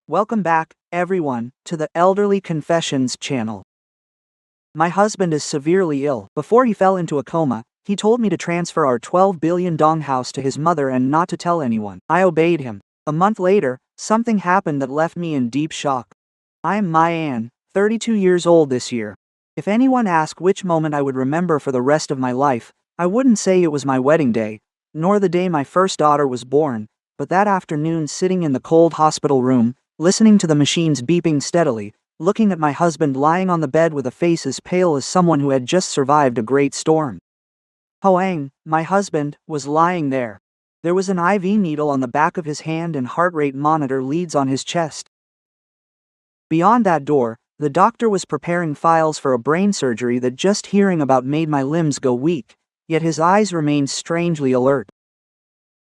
Welcome back, everyone, to the Elderly Confessions channel. My husband is severely ill. Before he fell into a coma, he told me to transfer our 12 billion dong house to his mother and not to tell anyone. I obeyed him. A month later, something happened that left me in deep shock. I am Myan, 32 years old this year. If anyone asked which moment I would remember for the rest of my life, I wouldn't say it was my wedding day, nor the day my first daughter was born, but that afternoon sitting in the cold hospital room, listening to the machines beeping steadily, looking at my husband lying on the bed with a face as pale as someone who had just survived a great storm. Hoang, my husband, was lying there. There was an IV needle on the back of his hand and heart rate monitor leads on his chest. Beyond that door, the doctor was preparing files for a brain surgery that just hearing about made my limbs go weak, yet his eyes remained strangely alert.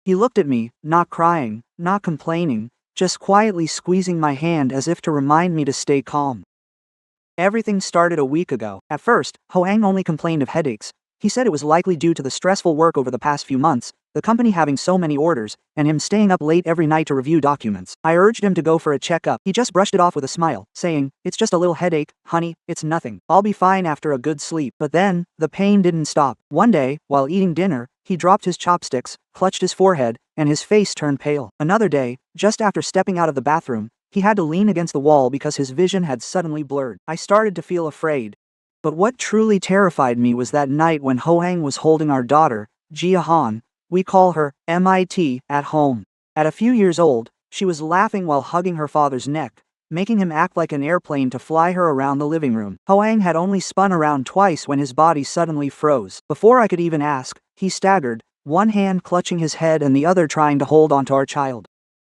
He looked at me, not crying, not complaining, just quietly squeezing my hand as if to remind me to stay calm. Everything started a week ago. At first, Hoang only complained of headaches. He said it was likely due to the stressful work over the past few months, the company having so many orders, and him staying up late every night to review documents. I urged him to go for a checkup. He just brushed it off with a smile, saying, "It's just a little headache, honey, it's nothing. I'll be fine after a good sleep." But then, the pain didn't stop. One day, while eating dinner, he dropped his chopsticks, clutched his forehead, and his face turned pale. Another day, just after stepping out of the bathroom, he had to lean against the wall because his vision had suddenly blurred. I started to feel afraid. But what truly terrified me was that night when Hoang was holding our daughter, Jia Han, we call her MIT, at home. At a few years old, she was laughing while hugging her father's neck, making him act like an airplane to fly her around the living room. Hoang had only spun around twice when his body suddenly froze. Before I could even ask, he staggered, one hand clutching his head and the other trying to hold onto our child.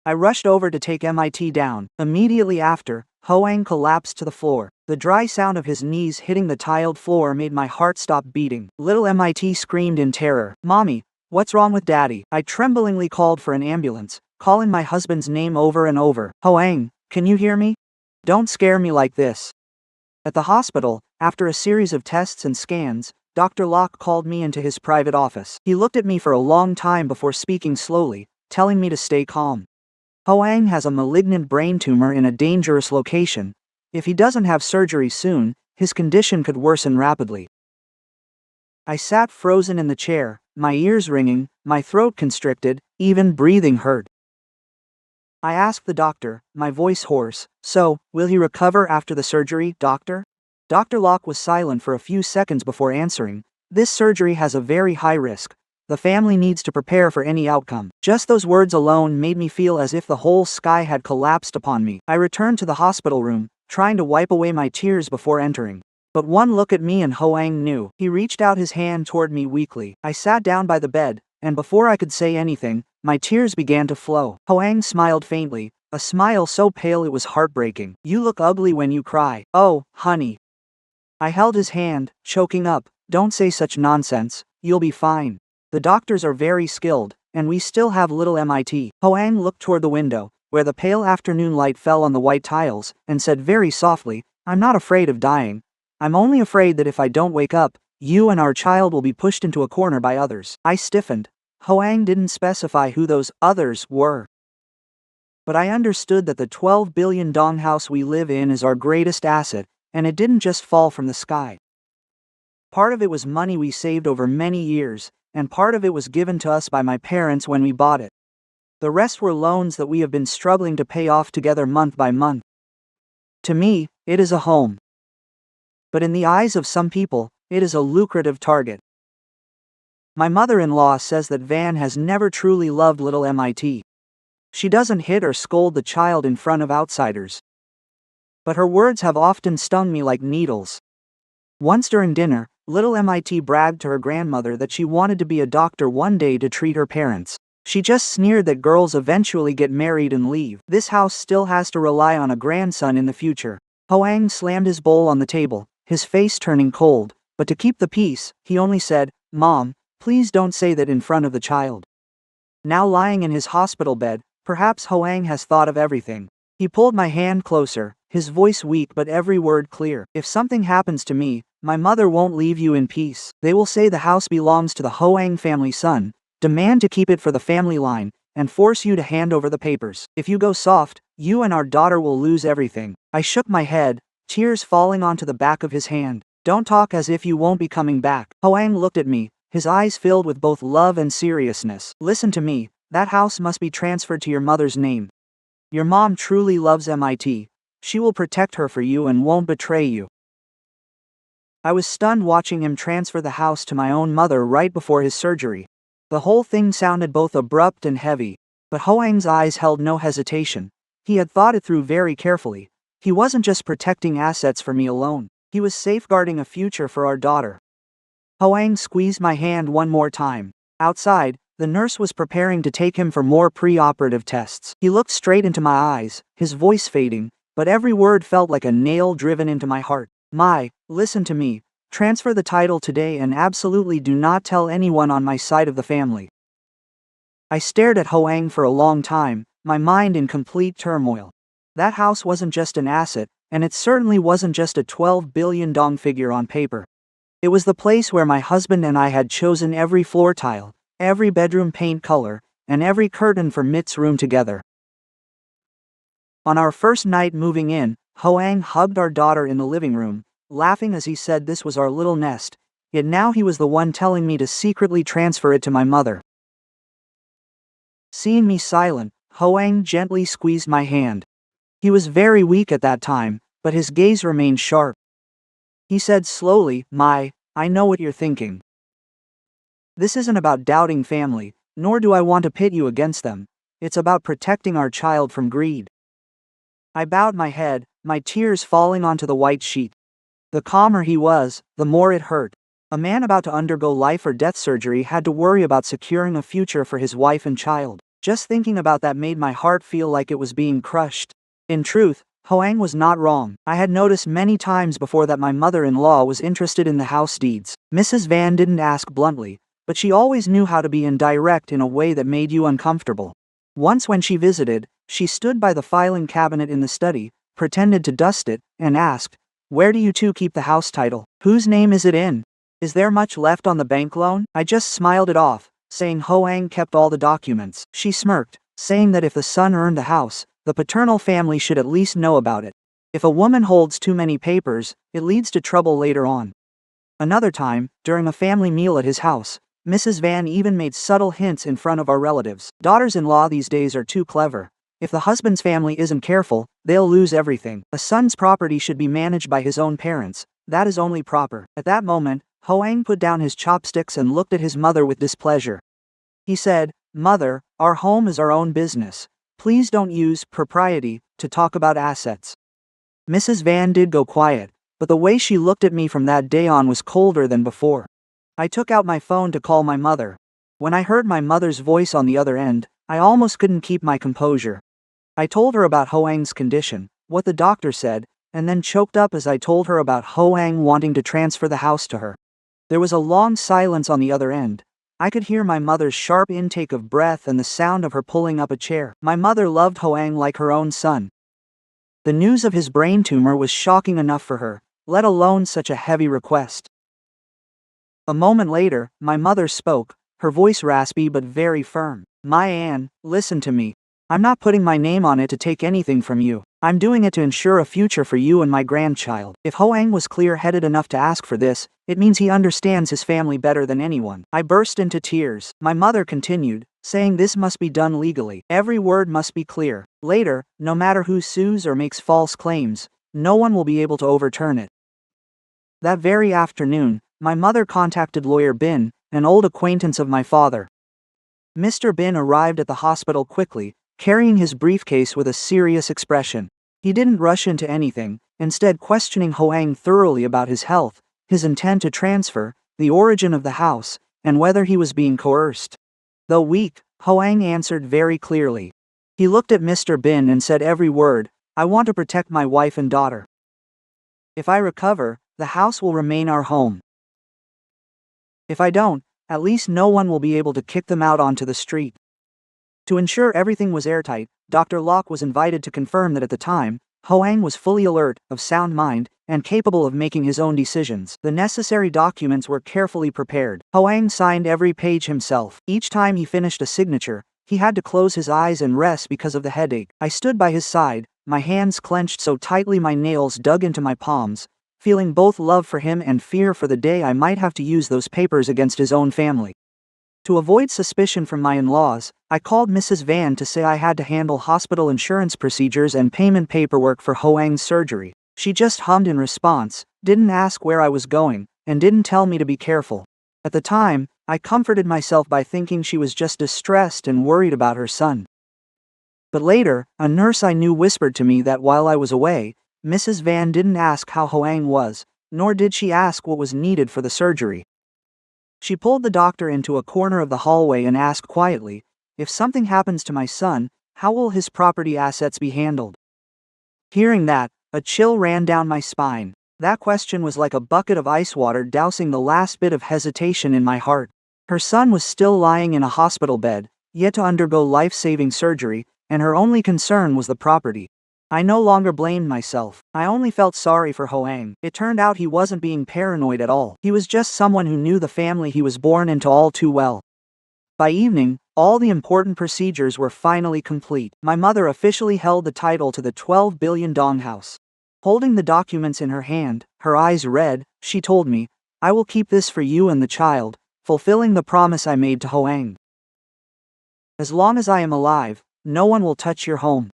I rushed over to take MIT down. Immediately after, Hoang collapsed to the floor. The dry sound of his knees hitting the tiled floor made my heart stop beating. Little MIT screamed in terror. "Mommy, what's wrong with Daddy?" I tremblingly called for an ambulance, calling my husband's name over and over. "Hoang, can you hear me? Don't scare me like this." At the hospital, after a series of tests and scans, Dr. Locke called me into his private office. He looked at me for a long time before speaking slowly, telling me to stay calm. Hoang has a malignant brain tumor in a dangerous location. If he doesn't have surgery soon, his condition could worsen rapidly. I sat frozen in the chair, my ears ringing, my throat constricted, even breathing hurt. I asked the doctor, my voice hoarse, "So, will he recover after the surgery, doctor?" Dr. Locke was silent for a few seconds before answering. "This surgery has a very high risk. The family needs to prepare for any outcome." Just those words alone made me feel as if the whole sky had collapsed upon me. I returned to the hospital room, trying to wipe away my tears before entering. But one look at me and Hoang knew. He reached out his hand toward me weakly. I sat down by the bed, and before I could say anything, my tears began to flow. Hoang smiled faintly, a smile so pale it was heartbreaking. "You look ugly when you cry." "Oh, honey." I held his hand, choking up. "Don't say such nonsense, you'll be fine. The doctors are very skilled, and we still have little MIT. Hoang looked toward the window, where the pale afternoon light fell on the white tiles, and said very softly, "I'm not afraid of dying. I'm only afraid that if I don't wake up, you and our child will be pushed into a corner by others." I stiffened. Hoang didn't specify who those others were. But I understood that the 12 billion dong house we live in is our greatest asset, and it didn't just fall from the sky. Part of it was money we saved over many years, and part of it was given to us by my parents when we bought it. The rest were loans that we have been struggling to pay off together month by month. To me, it is a home. But in the eyes of some people, it is a lucrative target. My mother-in-law says that Van has never truly loved little MIT. She doesn't hit or scold the child in front of outsiders. But her words have often stung me like needles. Once during dinner, little MIT bragged to her grandmother that she wanted to be a doctor one day to treat her parents. She just sneered that girls eventually get married and leave. This house still has to rely on a grandson in the future. Hoang slammed his bowl on the table, his face turning cold, but to keep the peace, he only said, "Mom, please don't say that in front of the child." Now lying in his hospital bed, perhaps Hoang has thought of everything. He pulled my hand closer, his voice weak but every word clear. "If something happens to me, my mother won't leave you in peace. They will say the house belongs to the Hoang family son, demand to keep it for the family line, and force you to hand over the papers. If you go soft, you and our daughter will lose everything." I shook my head, tears falling onto the back of his hand. "Don't talk as if you won't be coming back." Hoang looked at me, his eyes filled with both love and seriousness. "Listen to me, that house must be transferred to your mother's name. Your mom truly loves MIT. She will protect her for you and won't betray you." I was stunned watching him transfer the house to my own mother right before his surgery. The whole thing sounded both abrupt and heavy, but Hoang's eyes held no hesitation. He had thought it through very carefully. He wasn't just protecting assets for me alone. He was safeguarding a future for our daughter. Hoang squeezed my hand one more time. Outside, the nurse was preparing to take him for more pre-operative tests. He looked straight into my eyes, his voice fading, but every word felt like a nail driven into my heart. "Mai, listen to me. Transfer the title today and absolutely do not tell anyone on my side of the family." I stared at Hoang for a long time, my mind in complete turmoil. That house wasn't just an asset, and it certainly wasn't just a 12 billion dong figure on paper. It was the place where my husband and I had chosen every floor tile, every bedroom paint color, and every curtain for Mit's room together. On our first night moving in, Hoang hugged our daughter in the living room, laughing as he said this was our little nest, yet now he was the one telling me to secretly transfer it to my mother. Seeing me silent, Hoang gently squeezed my hand. He was very weak at that time, but his gaze remained sharp. He said slowly, "Mai, I know what you're thinking. This isn't about doubting family, nor do I want to pit you against them. It's about protecting our child from greed." I bowed my head, my tears falling onto the white sheet. The calmer he was, the more it hurt. A man about to undergo life or death surgery had to worry about securing a future for his wife and child. Just thinking about that made my heart feel like it was being crushed. In truth, Hoang was not wrong. I had noticed many times before that my mother-in-law was interested in the house deeds. Mrs. Van didn't ask bluntly, but she always knew how to be indirect in a way that made you uncomfortable. Once when she visited, she stood by the filing cabinet in the study, pretended to dust it, and asked, "Where do you two keep the house title? Whose name is it in? Is there much left on the bank loan?" I just smiled it off, saying Hoang kept all the documents. She smirked, saying that if the son earned the house, the paternal family should at least know about it. If a woman holds too many papers, it leads to trouble later on. Another time, during a family meal at his house, Mrs. Van even made subtle hints in front of our relatives. Daughters-in-law these days are too clever. If the husband's family isn't careful, they'll lose everything. A son's property should be managed by his own parents. That is only proper. At that moment, Hoang put down his chopsticks and looked at his mother with displeasure. He said, "Mother, our home is our own business. Please don't use propriety to talk about assets." Mrs. Van did go quiet, but the way she looked at me from that day on was colder than before. I took out my phone to call my mother. When I heard my mother's voice on the other end, I almost couldn't keep my composure. I told her about Hoang's condition, what the doctor said, and then choked up as I told her about Hoang wanting to transfer the house to her. There was a long silence on the other end. I could hear my mother's sharp intake of breath and the sound of her pulling up a chair. My mother loved Hoang like her own son. The news of his brain tumor was shocking enough for her, let alone such a heavy request. A moment later, my mother spoke, her voice raspy but very firm. "My Anne, listen to me. I'm not putting my name on it to take anything from you. I'm doing it to ensure a future for you and my grandchild." If Hoang was clear-headed enough to ask for this, it means he understands his family better than anyone. I burst into tears. My mother continued, saying this must be done legally. Every word must be clear. Later, no matter who sues or makes false claims, no one will be able to overturn it. That very afternoon, my mother contacted Lawyer Bin, an old acquaintance of my father. Mr. Bin arrived at the hospital quickly, carrying his briefcase with a serious expression. He didn't rush into anything, instead questioning Hoang thoroughly about his health, his intent to transfer, the origin of the house, and whether he was being coerced. Though weak, Hoang answered very clearly. He looked at Mr. Bin and said every word, "I want to protect my wife and daughter. If I recover, the house will remain our home. If I don't, at least no one will be able to kick them out onto the street." To ensure everything was airtight, Dr. Locke was invited to confirm that at the time, Hoang was fully alert, of sound mind, and capable of making his own decisions. The necessary documents were carefully prepared. Hoang signed every page himself. Each time he finished a signature, He had to close his eyes and rest because of the headache. I stood by his side, my hands clenched so tightly my nails dug into my palms, feeling both love for him and fear for the day I might have to use those papers against his own family. To avoid suspicion from my in-laws, I called Mrs. Van to say I had to handle hospital insurance procedures and payment paperwork for Hoang's surgery. She just hummed in response, didn't ask where I was going, and didn't tell me to be careful. At the time, I comforted myself by thinking she was just distressed and worried about her son. But later, a nurse I knew whispered to me that while I was away, Mrs. Van didn't ask how Hoang was, nor did she ask what was needed for the surgery. She pulled the doctor into a corner of the hallway and asked quietly, "If something happens to my son, how will his property assets be handled?" Hearing that, a chill ran down my spine. That question was like a bucket of ice water dousing the last bit of hesitation in my heart. Her son was still lying in a hospital bed, yet to undergo life-saving surgery, and her only concern was the property. I no longer blamed myself. I only felt sorry for Hoang. It turned out he wasn't being paranoid at all. He was just someone who knew the family he was born into all too well. By evening, all the important procedures were finally complete. My mother officially held the title to the 12 billion dong house. Holding the documents in her hand, her eyes red, she told me, "I will keep this for you and the child, fulfilling the promise I made to Hoang. As long as I am alive, no one will touch your home."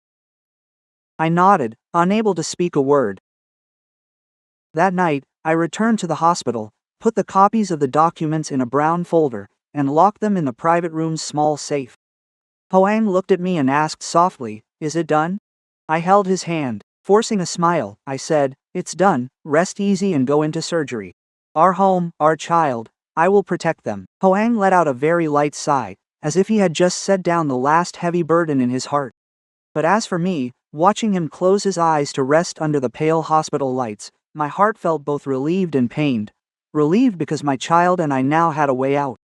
I nodded, unable to speak a word. That night, I returned to the hospital, put the copies of the documents in a brown folder, and locked them in the private room's small safe. Hoang looked at me and asked softly, "Is it done?" I held his hand. Forcing a smile, I said, "It's done, rest easy and go into surgery. Our home, our child, I will protect them." Hoang let out a very light sigh, as if he had just set down the last heavy burden in his heart. But as for me, watching him close his eyes to rest under the pale hospital lights, my heart felt both relieved and pained. Relieved because my child and I now had a way out.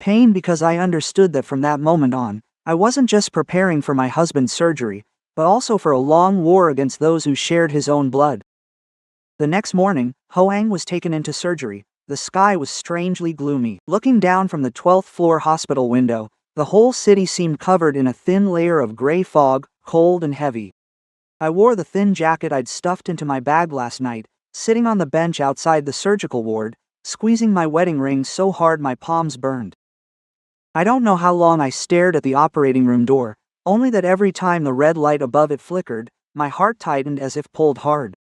Pained because I understood that from that moment on, I wasn't just preparing for my husband's surgery, but also for a long war against those who shared his own blood. The next morning, Hoang was taken into surgery. The sky was strangely gloomy. Looking down from the 12th floor hospital window, the whole city seemed covered in a thin layer of gray fog, cold and heavy. I wore the thin jacket I'd stuffed into my bag last night, sitting on the bench outside the surgical ward, squeezing my wedding ring so hard my palms burned. I don't know how long I stared at the operating room door, only that every time the red light above it flickered, my heart tightened as if pulled hard.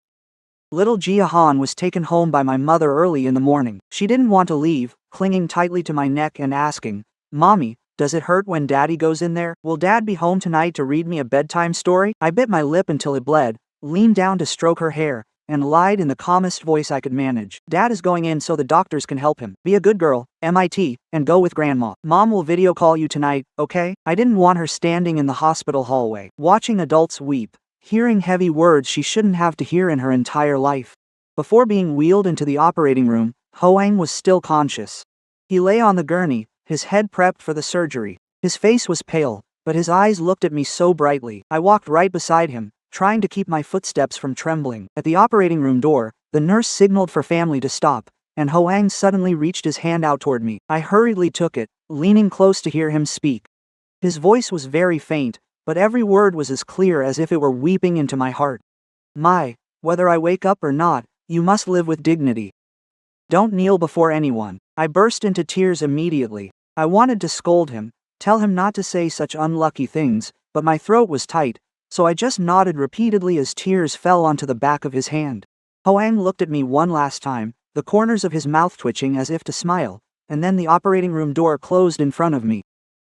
Little Jiahan was taken home by my mother early in the morning. She didn't want to leave, clinging tightly to my neck and asking, "Mommy, does it hurt when Daddy goes in there? Will Dad be home tonight to read me a bedtime story?" I bit my lip until it bled, leaned down to stroke her hair, and lied in the calmest voice I could manage. "Dad is going in so the doctors can help him. Be a good girl, MIT, and go with Grandma. Mom will video call you tonight, okay?" I didn't want her standing in the hospital hallway, watching adults weep, hearing heavy words she shouldn't have to hear in her entire life. Before being wheeled into the operating room, Hoang was still conscious. He lay on the gurney, his head prepped for the surgery. His face was pale, but his eyes looked at me so brightly. I walked right beside him, trying to keep my footsteps from trembling. At the operating room door, the nurse signaled for family to stop, and Hoang suddenly reached his hand out toward me. I hurriedly took it, leaning close to hear him speak. His voice was very faint, but every word was as clear as if it were weeping into my heart. Whether I wake up or not, you must live with dignity. Don't kneel before anyone." I burst into tears immediately. I wanted to scold him, tell him not to say such unlucky things, but my throat was tight, so I just nodded repeatedly as tears fell onto the back of his hand. Hoang looked at me one last time, the corners of his mouth twitching as if to smile, and then the operating room door closed in front of me.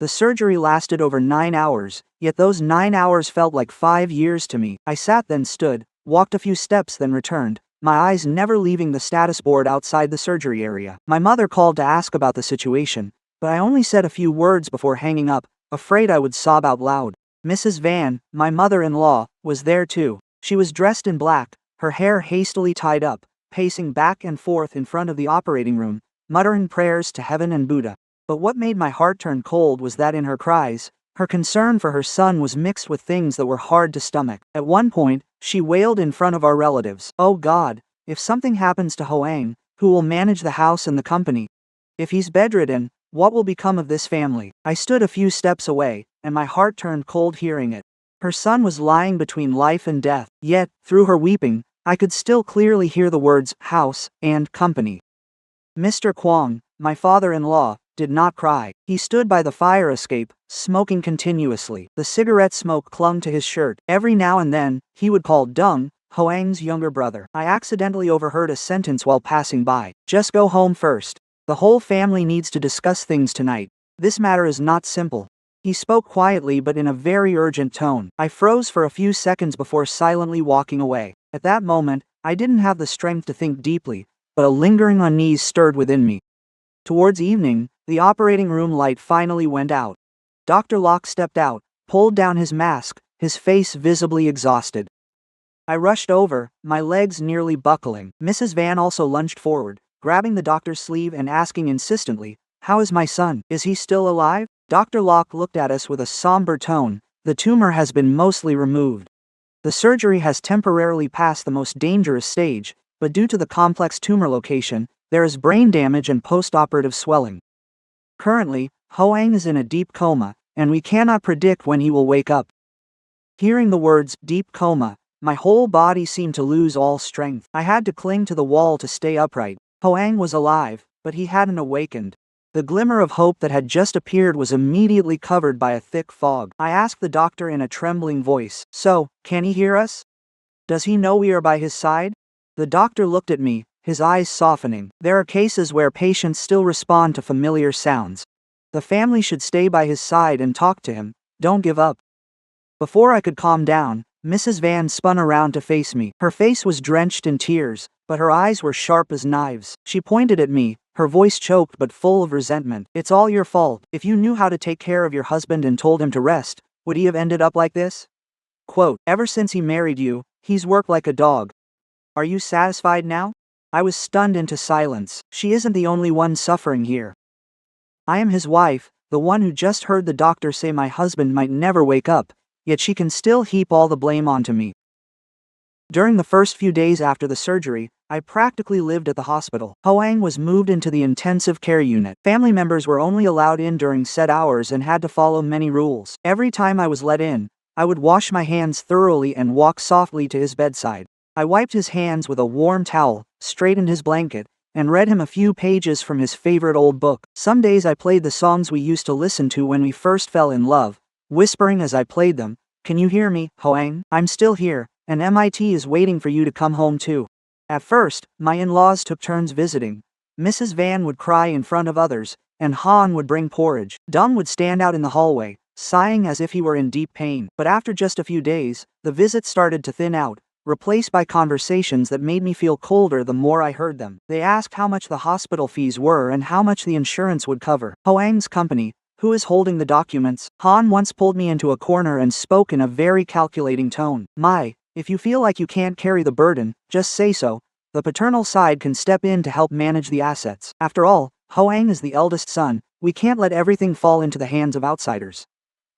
The surgery lasted over 9 hours, yet those 9 hours felt like 5 years to me. I sat then stood, walked a few steps then returned, my eyes never leaving the status board outside the surgery area. My mother called to ask about the situation, but I only said a few words before hanging up, afraid I would sob out loud. Mrs. Van, my mother-in-law, was there too. She was dressed in black, her hair hastily tied up, pacing back and forth in front of the operating room, muttering prayers to heaven and Buddha. But what made my heart turn cold was that in her cries, her concern for her son was mixed with things that were hard to stomach. At one point, she wailed in front of our relatives, "Oh God, if something happens to Hoang, who will manage the house and the company? If he's bedridden, What will become of this family? I stood a few steps away, and my heart turned cold hearing it. Her son was lying between life and death, yet, through her weeping, I could still clearly hear the words, house, and company. Mr. Kwong, my father-in-law, did not cry. He stood by the fire escape, smoking continuously. The cigarette smoke clung to his shirt. Every now and then, he would call Dung, Hoang's younger brother. I accidentally overheard a sentence while passing by. Just go home first. The whole family needs to discuss things tonight. This matter is not simple. He spoke quietly but in a very urgent tone. I froze for a few seconds before silently walking away. At that moment, I didn't have the strength to think deeply, but a lingering unease stirred within me. Towards evening, the operating room light finally went out. Dr. Locke stepped out, pulled down his mask, his face visibly exhausted. I rushed over, my legs nearly buckling. Mrs. Van also lunged forward, grabbing the doctor's sleeve and asking insistently, "How is my son? Is he still alive?" Dr. Locke looked at us with a somber tone. "The tumor has been mostly removed. The surgery has temporarily passed the most dangerous stage, but due to the complex tumor location, there is brain damage and post-operative swelling. Currently, Hoang is in a deep coma, and we cannot predict when he will wake up." Hearing the words, deep coma, my whole body seemed to lose all strength. I had to cling to the wall to stay upright. Hoang was alive, but he hadn't awakened. The glimmer of hope that had just appeared was immediately covered by a thick fog. I asked the doctor in a trembling voice, "So, can he hear us? Does he know we are by his side?" The doctor looked at me, his eyes softening. "There are cases where patients still respond to familiar sounds. The family should stay by his side and talk to him. Don't give up." Before I could calm down, Mrs. Van spun around to face me. Her face was drenched in tears, but her eyes were sharp as knives. She pointed at me, her voice choked but full of resentment. "It's all your fault. If you knew how to take care of your husband and told him to rest, would he have ended up like this? Quote, ever since he married you, he's worked like a dog. Are you satisfied now?" I was stunned into silence. She isn't the only one suffering here. I am his wife, the one who just heard the doctor say my husband might never wake up, yet she can still heap all the blame onto me. During the first few days after the surgery, I practically lived at the hospital. Hoang was moved into the intensive care unit. Family members were only allowed in during set hours and had to follow many rules. Every time I was let in, I would wash my hands thoroughly and walk softly to his bedside. I wiped his hands with a warm towel, straightened his blanket, and read him a few pages from his favorite old book. Some days I played the songs we used to listen to when we first fell in love, whispering as I played them, "Can you hear me, Hoang? I'm still here, and MIT is waiting for you to come home too." At first, my in-laws took turns visiting. Mrs. Van would cry in front of others, and Han would bring porridge. Dung would stand out in the hallway, sighing as if he were in deep pain. But after just a few days, the visits started to thin out, replaced by conversations that made me feel colder the more I heard them. They asked how much the hospital fees were and how much the insurance would cover. Hoang's company, who is holding the documents? Han once pulled me into a corner and spoke in a very calculating tone. If you feel like you can't carry the burden, just say so. The paternal side can step in to help manage the assets. After all, Hoang is the eldest son. We can't let everything fall into the hands of outsiders.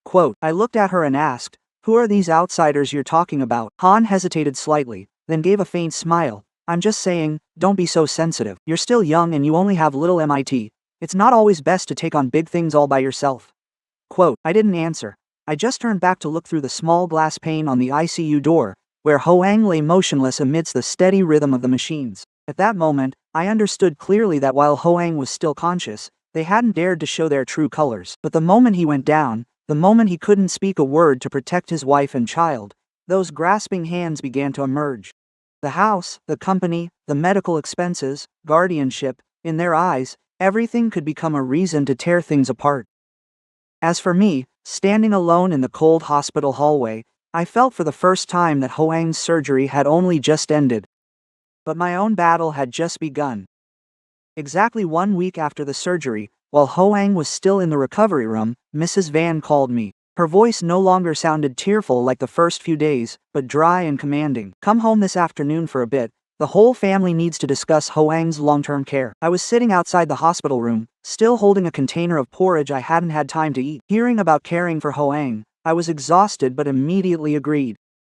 Quote, I looked at her and asked, "Who are these outsiders you're talking about?" Han hesitated slightly, then gave a faint smile. "I'm just saying, don't be so sensitive. You're still young and you only have little MIT. It's not always best to take on big things all by yourself." Quote, I didn't answer. I just turned back to look through the small glass pane on the ICU door, where Hoang lay motionless amidst the steady rhythm of the machines. At that moment, I understood clearly that while Hoang was still conscious, they hadn't dared to show their true colors. But the moment he went down, the moment he couldn't speak a word to protect his wife and child, those grasping hands began to emerge. The house, the company, the medical expenses, guardianship, in their eyes, everything could become a reason to tear things apart. As for me, standing alone in the cold hospital hallway, I felt for the first time that Hoang's surgery had only just ended. But my own battle had just begun. Exactly 1 week after the surgery, while Hoang was still in the recovery room, Mrs. Van called me. Her voice no longer sounded tearful like the first few days, but dry and commanding. "Come home this afternoon for a bit. The whole family needs to discuss Hoang's long-term care." I was sitting outside the hospital room, still holding a container of porridge I hadn't had time to eat. Hearing about caring for Hoang, I was exhausted but immediately agreed.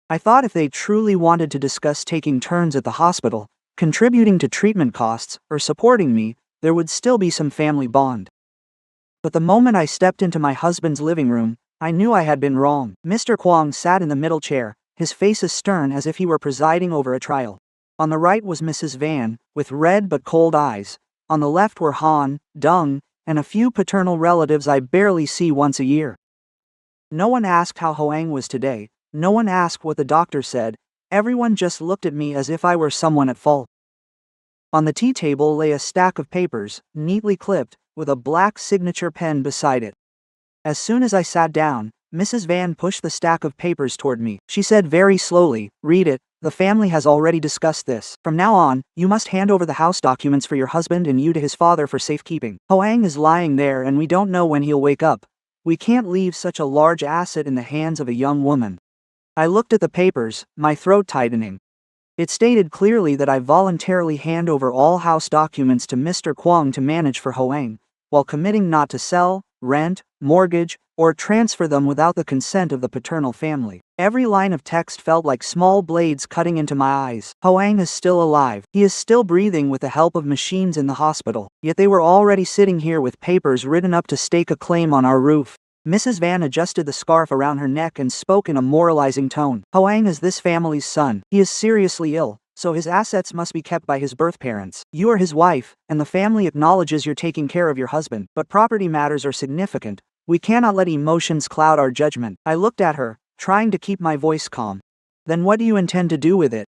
I thought if they truly wanted to discuss taking turns at the hospital, contributing to treatment costs, or supporting me, there would still be some family bond. But the moment I stepped into my husband's living room, I knew I had been wrong. Mr. Kwong sat in the middle chair, his face as stern as if he were presiding over a trial. On the right was Mrs. Van, with red but cold eyes. On the left were Han, Dung, and a few paternal relatives I barely see once a year. No one asked how Hoang was today. No one asked what the doctor said. Everyone just looked at me as if I were someone at fault. On the tea table lay a stack of papers, neatly clipped, with a black signature pen beside it. As soon as I sat down, Mrs. Van pushed the stack of papers toward me. She said very slowly, "Read it. The family has already discussed this. From now on, you must hand over the house documents for your husband and you to his father for safekeeping. Hoang is lying there and we don't know when he'll wake up. We can't leave such a large asset in the hands of a young woman." I looked at the papers, my throat tightening. It stated clearly that I voluntarily hand over all house documents to Mr. Kwong to manage for Hoang, while committing not to sell, rent, mortgage, or transfer them without the consent of the paternal family. Every line of text felt like small blades cutting into my eyes. Hoang is still alive. He is still breathing with the help of machines in the hospital. Yet they were already sitting here with papers written up to stake a claim on our roof. Mrs. Van adjusted the scarf around her neck and spoke in a moralizing tone. Hoang is this family's son. He is seriously ill, so his assets must be kept by his birth parents. You are his wife, and the family acknowledges you're taking care of your husband. But property matters are significant. We cannot let emotions cloud our judgment. I looked at her, trying to keep my voice calm. Then what do you intend to do with it?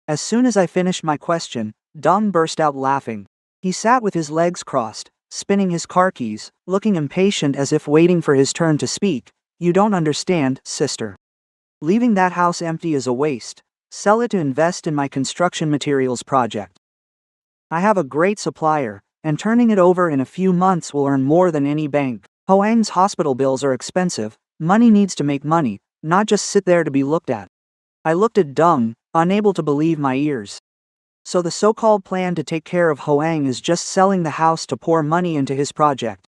As soon as I finished my question, Dung burst out laughing. He sat with his legs crossed, spinning his car keys, looking impatient as if waiting for his turn to speak. You don't understand, sister. Leaving that house empty is a waste. Sell it to invest in my construction materials project. I have a great supplier, and turning it over in a few months will earn more than any bank. Hoang's hospital bills are expensive. Money needs to make money, not just sit there to be looked at. I looked at Dung, unable to believe my ears. So the so-called plan to take care of Hoang is just selling the house to pour money into his project.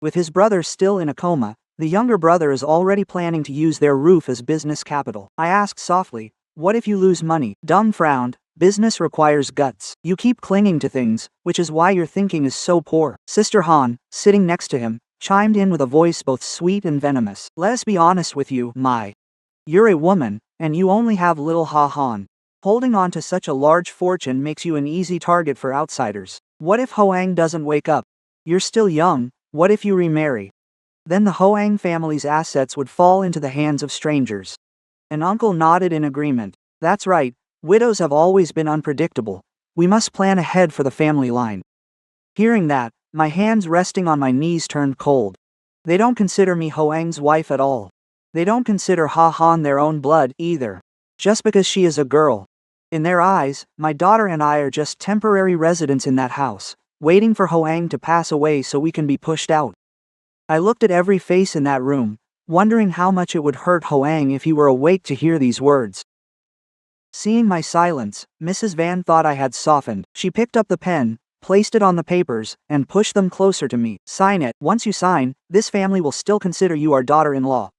With his brother still in a coma, the younger brother is already planning to use their roof as business capital. I asked softly, "What if you lose money?" Dung frowned. "Business requires guts. You keep clinging to things, which is why your thinking is so poor." Sister Han, sitting next to him, chimed in with a voice both sweet and venomous. "Let's be honest with you, Mai. You're a woman, and you only have little Ha Han. Holding on to such a large fortune makes you an easy target for outsiders. What if Hoang doesn't wake up? You're still young. What if you remarry? Then the Hoang family's assets would fall into the hands of strangers." An uncle nodded in agreement. "That's right. Widows have always been unpredictable. We must plan ahead for the family line." Hearing that, my hands resting on my knees turned cold. They don't consider me Hoang's wife at all. They don't consider Ha Han their own blood either. Just because she is a girl. In their eyes, my daughter and I are just temporary residents in that house, waiting for Hoang to pass away so we can be pushed out. I looked at every face in that room, wondering how much it would hurt Hoang if he were awake to hear these words. Seeing my silence, Mrs. Van thought I had softened. She picked up the pen, placed it on the papers, and pushed them closer to me. "Sign it. Once you sign, this family will still consider you our daughter-in-law.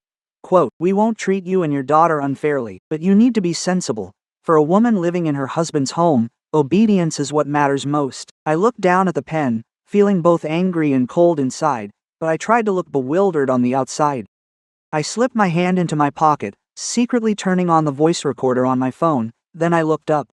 Quote, we won't treat you and your daughter unfairly, but you need to be sensible. For a woman living in her husband's home, obedience is what matters most." I looked down at the pen, feeling both angry and cold inside, but I tried to look bewildered on the outside. I slipped my hand into my pocket, secretly turning on the voice recorder on my phone, then I looked up.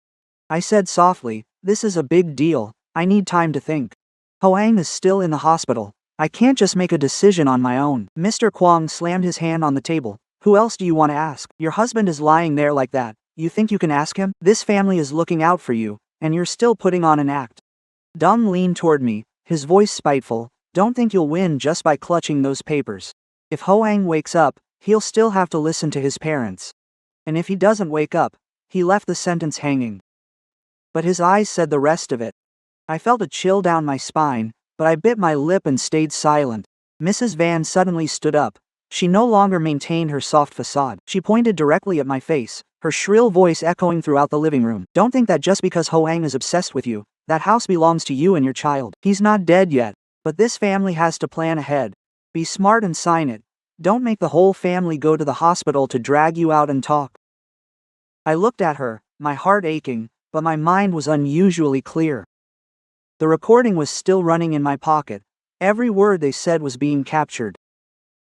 I said softly, "This is a big deal. I need time to think. Hoang is still in the hospital. I can't just make a decision on my own." Mr. Kwong slammed his hand on the table. "Who else do you want to ask? Your husband is lying there like that. You think you can ask him? This family is looking out for you, and you're still putting on an act." Dung leaned toward me, his voice spiteful. "Don't think you'll win just by clutching those papers. If Hoang wakes up, he'll still have to listen to his parents. And if he doesn't wake up," he left the sentence hanging. But his eyes said the rest of it. I felt a chill down my spine, but I bit my lip and stayed silent. Mrs. Van suddenly stood up. She no longer maintained her soft facade. She pointed directly at my face, her shrill voice echoing throughout the living room. "Don't think that just because Hoang is obsessed with you, that house belongs to you and your child. He's not dead yet, but this family has to plan ahead. Be smart and sign it. Don't make the whole family go to the hospital to drag you out and talk." I looked at her, my heart aching, but my mind was unusually clear. The recording was still running in my pocket. Every word they said was being captured.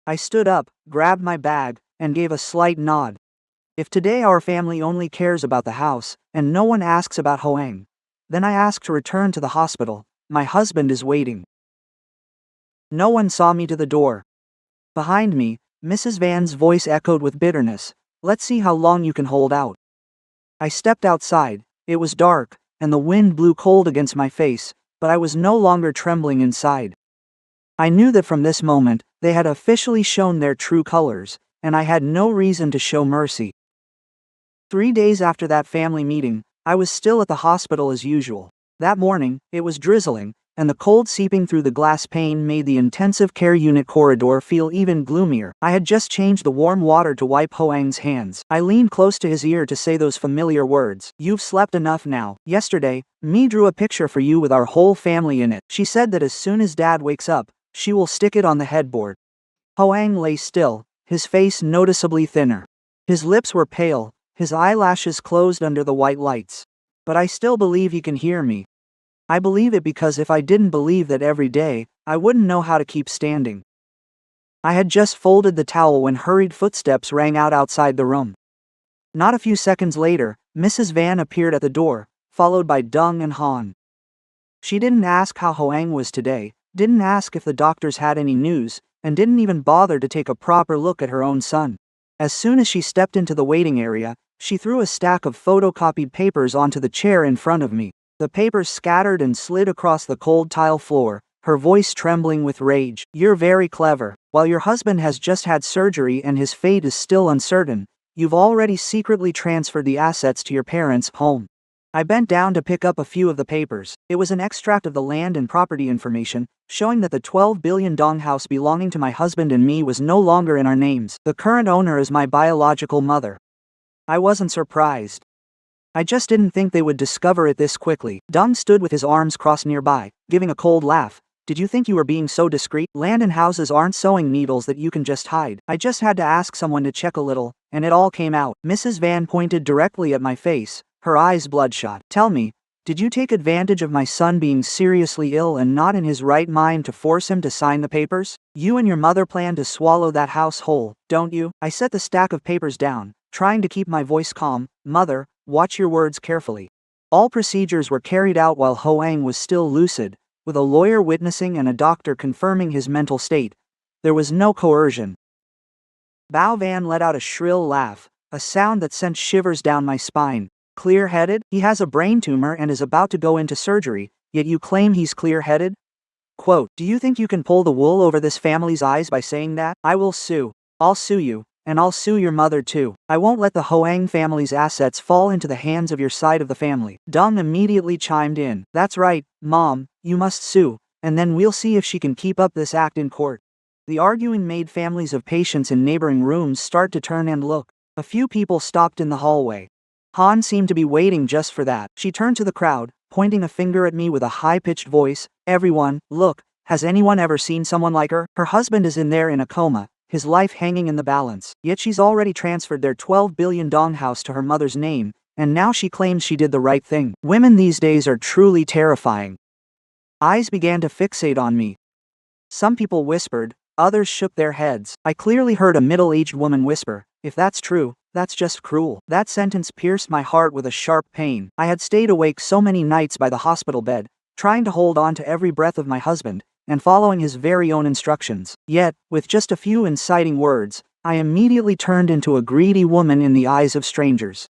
I stood up, grabbed my bag, and gave a slight nod. If today our family only cares about the house, and no one asks about Hoang, then I ask to return to the hospital. My husband is waiting. No one saw me to the door. Behind me, Mrs. Van's voice echoed with bitterness. Let's see how long you can hold out. I stepped outside. It was dark, and the wind blew cold against my face, but I was no longer trembling inside. I knew that from this moment, they had officially shown their true colors, and I had no reason to show mercy. 3 days after that family meeting, I was still at the hospital as usual. That morning, it was drizzling, and the cold seeping through the glass pane made the intensive care unit corridor feel even gloomier. I had just changed the warm water to wipe Hoang's hands. I leaned close to his ear to say those familiar words. You've slept enough now. Yesterday, Me drew a picture for you with our whole family in it. She said that as soon as Dad wakes up, she will stick it on the headboard. Hoang lay still, his face noticeably thinner. His lips were pale, his eyelashes closed under the white lights. But I still believe he can hear me. I believe it because if I didn't believe that every day, I wouldn't know how to keep standing. I had just folded the towel when hurried footsteps rang out outside the room. Not a few seconds later, Mrs. Van appeared at the door, followed by Dung and Han. She didn't ask how Hoang was today, didn't ask if the doctors had any news, and didn't even bother to take a proper look at her own son. As soon as she stepped into the waiting area, she threw a stack of photocopied papers onto the chair in front of me. The papers scattered and slid across the cold tile floor, her voice trembling with rage. You're very clever. While your husband has just had surgery and his fate is still uncertain, you've already secretly transferred the assets to your parents' home. I bent down to pick up a few of the papers. It was an extract of the land and property information, showing that the 12 billion dong house belonging to my husband and me was no longer in our names. The current owner is my biological mother. I wasn't surprised. I just didn't think they would discover it this quickly. Dung stood with his arms crossed nearby, giving a cold laugh. Did you think you were being so discreet? Land and houses aren't sewing needles that you can just hide. I just had to ask someone to check a little, and it all came out. Mrs. Van pointed directly at my face, her eyes bloodshot. Tell me, did you take advantage of my son being seriously ill and not in his right mind to force him to sign the papers? You and your mother plan to swallow that house whole, don't you? I set the stack of papers down, trying to keep my voice calm. Mother, watch your words carefully. All procedures were carried out while Hoang was still lucid, with a lawyer witnessing and a doctor confirming his mental state. There was no coercion. Bao Van let out a shrill laugh, a sound that sent shivers down my spine. Clear-headed? He has a brain tumor and is about to go into surgery, yet you claim he's clear-headed? Quote, do you think you can pull the wool over this family's eyes by saying that? I will sue. I'll sue you. And I'll sue your mother too. I won't let the Hoang family's assets fall into the hands of your side of the family. Dung immediately chimed in. That's right, Mom, you must sue, and then we'll see if she can keep up this act in court. The arguing made families of patients in neighboring rooms start to turn and look. A few people stopped in the hallway. Han seemed to be waiting just for that. She turned to the crowd, pointing a finger at me with a high-pitched voice. Everyone, look, has anyone ever seen someone like her? Her husband is in there in a coma, his life hanging in the balance. Yet she's already transferred their 12 billion dong house to her mother's name, and now she claims she did the right thing. Women these days are truly terrifying. Eyes began to fixate on me. Some people whispered, others shook their heads. I clearly heard a middle-aged woman whisper, if that's true, that's just cruel. That sentence pierced my heart with a sharp pain. I had stayed awake so many nights by the hospital bed, trying to hold on to every breath of my husband, and following his very own instructions. Yet, with just a few inciting words, I immediately turned into a greedy woman in the eyes of strangers.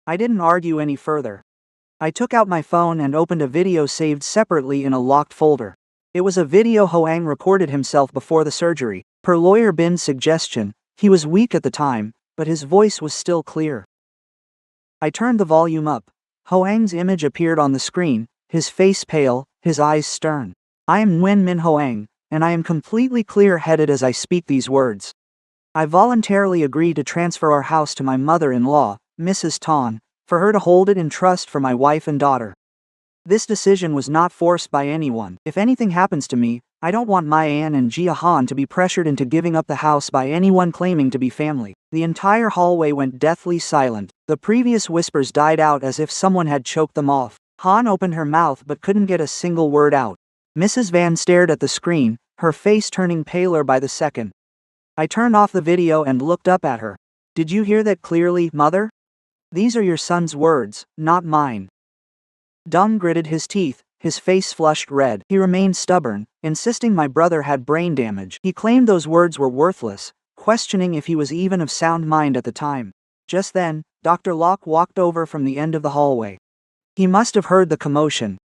I didn't argue any further. I took out my phone and opened a video saved separately in a locked folder. It was a video Hoang recorded himself before the surgery. Per lawyer Bin's suggestion, he was weak at the time, but his voice was still clear. I turned the volume up. Hoang's image appeared on the screen, his face pale, his eyes stern. I am Nguyen Minh Hoang, and I am completely clear-headed as I speak these words. I voluntarily agreed to transfer our house to my mother-in-law, Mrs. Tan, for her to hold it in trust for my wife and daughter. This decision was not forced by anyone. If anything happens to me, I don't want my Ann and Jia Han to be pressured into giving up the house by anyone claiming to be family. The entire hallway went deathly silent. The previous whispers died out as if someone had choked them off. Han opened her mouth but couldn't get a single word out. Mrs. Van stared at the screen, her face turning paler by the second. I turned off the video and looked up at her. Did you hear that clearly, Mother? These are your son's words, not mine. Dung gritted his teeth, his face flushed red. He remained stubborn, insisting my brother had brain damage. He claimed those words were worthless, questioning if he was even of sound mind at the time. Just then, Dr. Locke walked over from the end of the hallway. He must have heard the commotion.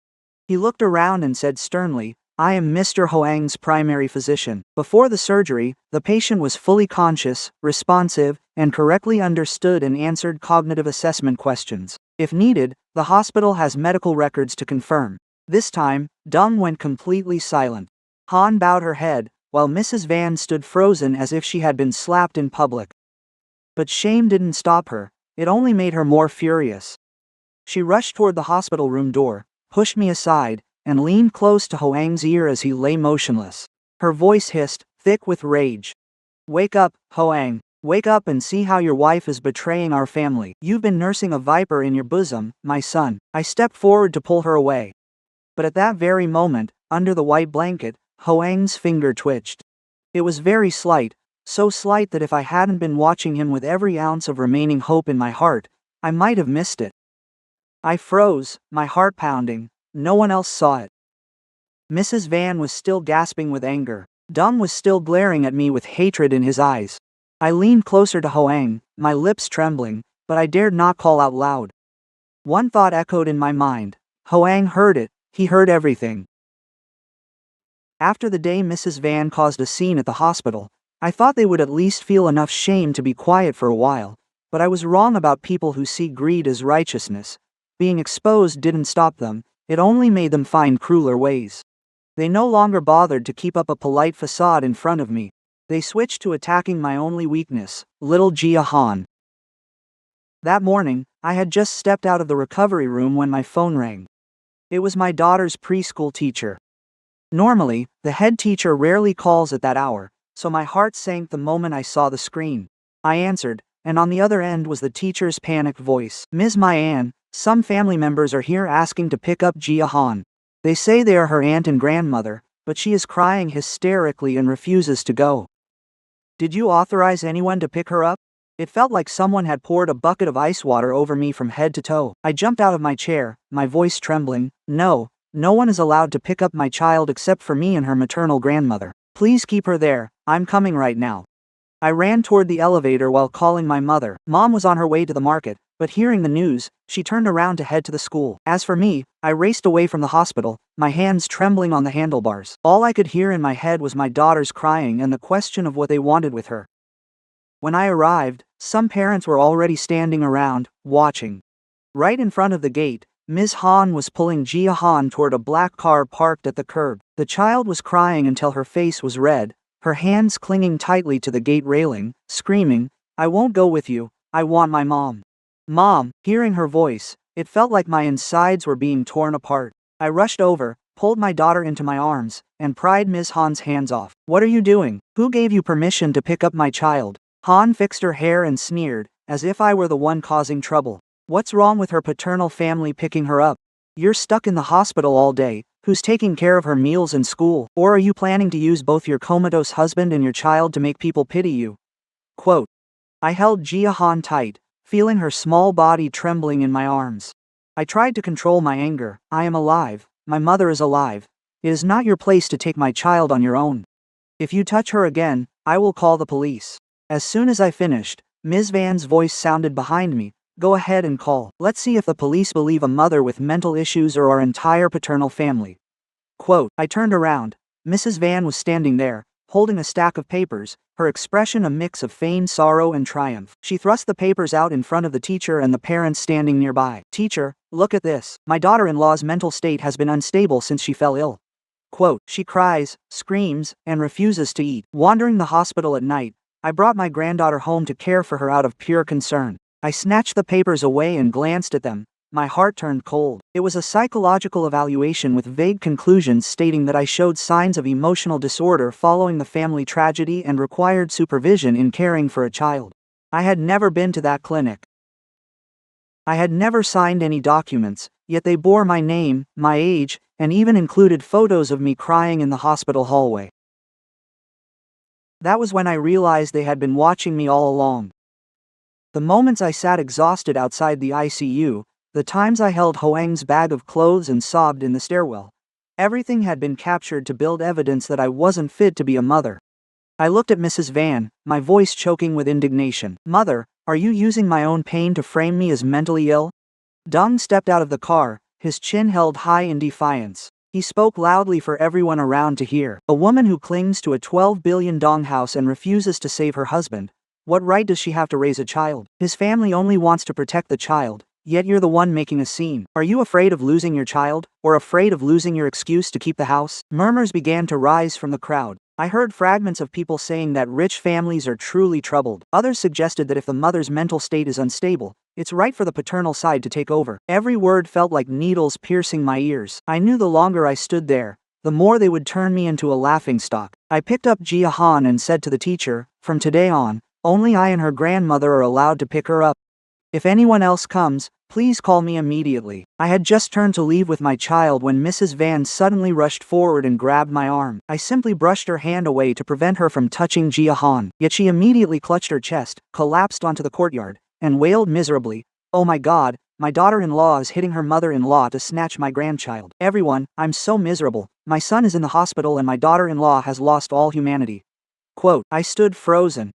He looked around and said sternly, "I am Mr. Hoang's primary physician." Before the surgery, the patient was fully conscious, responsive, and correctly understood and answered cognitive assessment questions. If needed, the hospital has medical records to confirm. This time, Dung went completely silent. Han bowed her head, while Mrs. Van stood frozen as if she had been slapped in public. But shame didn't stop her, it only made her more furious. She rushed toward the hospital room door, pushed me aside, and leaned close to Hoang's ear as he lay motionless. Her voice hissed, thick with rage. "Wake up, Hoang. Wake up and see how your wife is betraying our family. You've been nursing a viper in your bosom, my son." I stepped forward to pull her away. But at that very moment, under the white blanket, Hoang's finger twitched. It was very slight, so slight that if I hadn't been watching him with every ounce of remaining hope in my heart, I might have missed it. I froze, my heart pounding. No one else saw it. Mrs. Van was still gasping with anger. Dung was still glaring at me with hatred in his eyes. I leaned closer to Hoang, my lips trembling, but I dared not call out loud. One thought echoed in my mind. Hoang heard it, he heard everything. After the day Mrs. Van caused a scene at the hospital, I thought they would at least feel enough shame to be quiet for a while, but I was wrong about people who see greed as righteousness. Being exposed didn't stop them, it only made them find crueler ways. They no longer bothered to keep up a polite facade in front of me. They switched to attacking my only weakness, little Jia Han. That morning, I had just stepped out of the recovery room when my phone rang. It was my daughter's preschool teacher. Normally, the head teacher rarely calls at that hour, so my heart sank the moment I saw the screen. I answered, and on the other end was the teacher's panicked voice. "Ms. Myan, some family members are here asking to pick up Jia Han. They say they are her aunt and grandmother, but she is crying hysterically and refuses to go. Did you authorize anyone to pick her up?" It felt like someone had poured a bucket of ice water over me from head to toe. I jumped out of my chair, my voice trembling. No one is allowed to pick up my child except for me and her maternal grandmother. Please keep her there, I'm coming right now. I ran toward the elevator while calling my mother. Mom was on her way to the market, but hearing the news, she turned around to head to the school. As for me, I raced away from the hospital, my hands trembling on the handlebars. All I could hear in my head was my daughters crying and the question of what they wanted with her. When I arrived, some parents were already standing around, watching. Right in front of the gate, Ms. Han was pulling Jia Han toward a black car parked at the curb. The child was crying until her face was red, her hands clinging tightly to the gate railing, screaming, "I won't go with you, I want my mom." Mom, hearing her voice, it felt like my insides were being torn apart. I rushed over, pulled my daughter into my arms, and pried Ms. Han's hands off. "What are you doing? Who gave you permission to pick up my child?" Han fixed her hair and sneered, as if I were the one causing trouble. "What's wrong with her paternal family picking her up? You're stuck in the hospital all day, who's taking care of her meals and school? Or are you planning to use both your comatose husband and your child to make people pity you?" Quote. I held Jia Han tight, feeling her small body trembling in my arms. I tried to control my anger. "I am alive, my mother is alive. It is not your place to take my child on your own. If you touch her again, I will call the police." As soon as I finished, Ms. Van's voice sounded behind me. "Go ahead and call. Let's see if the police believe a mother with mental issues or our entire paternal family." Quote. I turned around. Mrs. Van was standing there, holding a stack of papers, her expression a mix of feigned sorrow and triumph. She thrust the papers out in front of the teacher and the parents standing nearby. "Teacher, look at this. My daughter-in-law's mental state has been unstable since she fell ill. Quote. She cries, screams, and refuses to eat. Wandering the hospital at night, I brought my granddaughter home to care for her out of pure concern." I snatched the papers away and glanced at them. My heart turned cold. It was a psychological evaluation with vague conclusions stating that I showed signs of emotional disorder following the family tragedy and required supervision in caring for a child. I had never been to that clinic. I had never signed any documents, yet they bore my name, my age, and even included photos of me crying in the hospital hallway. That was when I realized they had been watching me all along. The moments I sat exhausted outside the ICU, the times I held Hoang's bag of clothes and sobbed in the stairwell. Everything had been captured to build evidence that I wasn't fit to be a mother. I looked at Mrs. Van, my voice choking with indignation. "Mother, are you using my own pain to frame me as mentally ill?" Dung stepped out of the car, his chin held high in defiance. He spoke loudly for everyone around to hear. "A woman who clings to a 12 billion dong house and refuses to save her husband, what right does she have to raise a child? His family only wants to protect the child, yet you're the one making a scene. Are you afraid of losing your child, or afraid of losing your excuse to keep the house?" Murmurs began to rise from the crowd. I heard fragments of people saying that rich families are truly troubled. Others suggested that if the mother's mental state is unstable, it's right for the paternal side to take over. Every word felt like needles piercing my ears. I knew the longer I stood there, the more they would turn me into a laughingstock. I picked up Jia Han and said to the teacher, "From today on, only I and her grandmother are allowed to pick her up. If anyone else comes, please call me immediately." I had just turned to leave with my child when Mrs. Van suddenly rushed forward and grabbed my arm. I simply brushed her hand away to prevent her from touching Jia Han, yet she immediately clutched her chest, collapsed onto the courtyard, and wailed miserably, "Oh my God, my daughter-in-law is hitting her mother-in-law to snatch my grandchild. Everyone, I'm so miserable. My son is in the hospital and my daughter-in-law has lost all humanity." Quote, I stood frozen.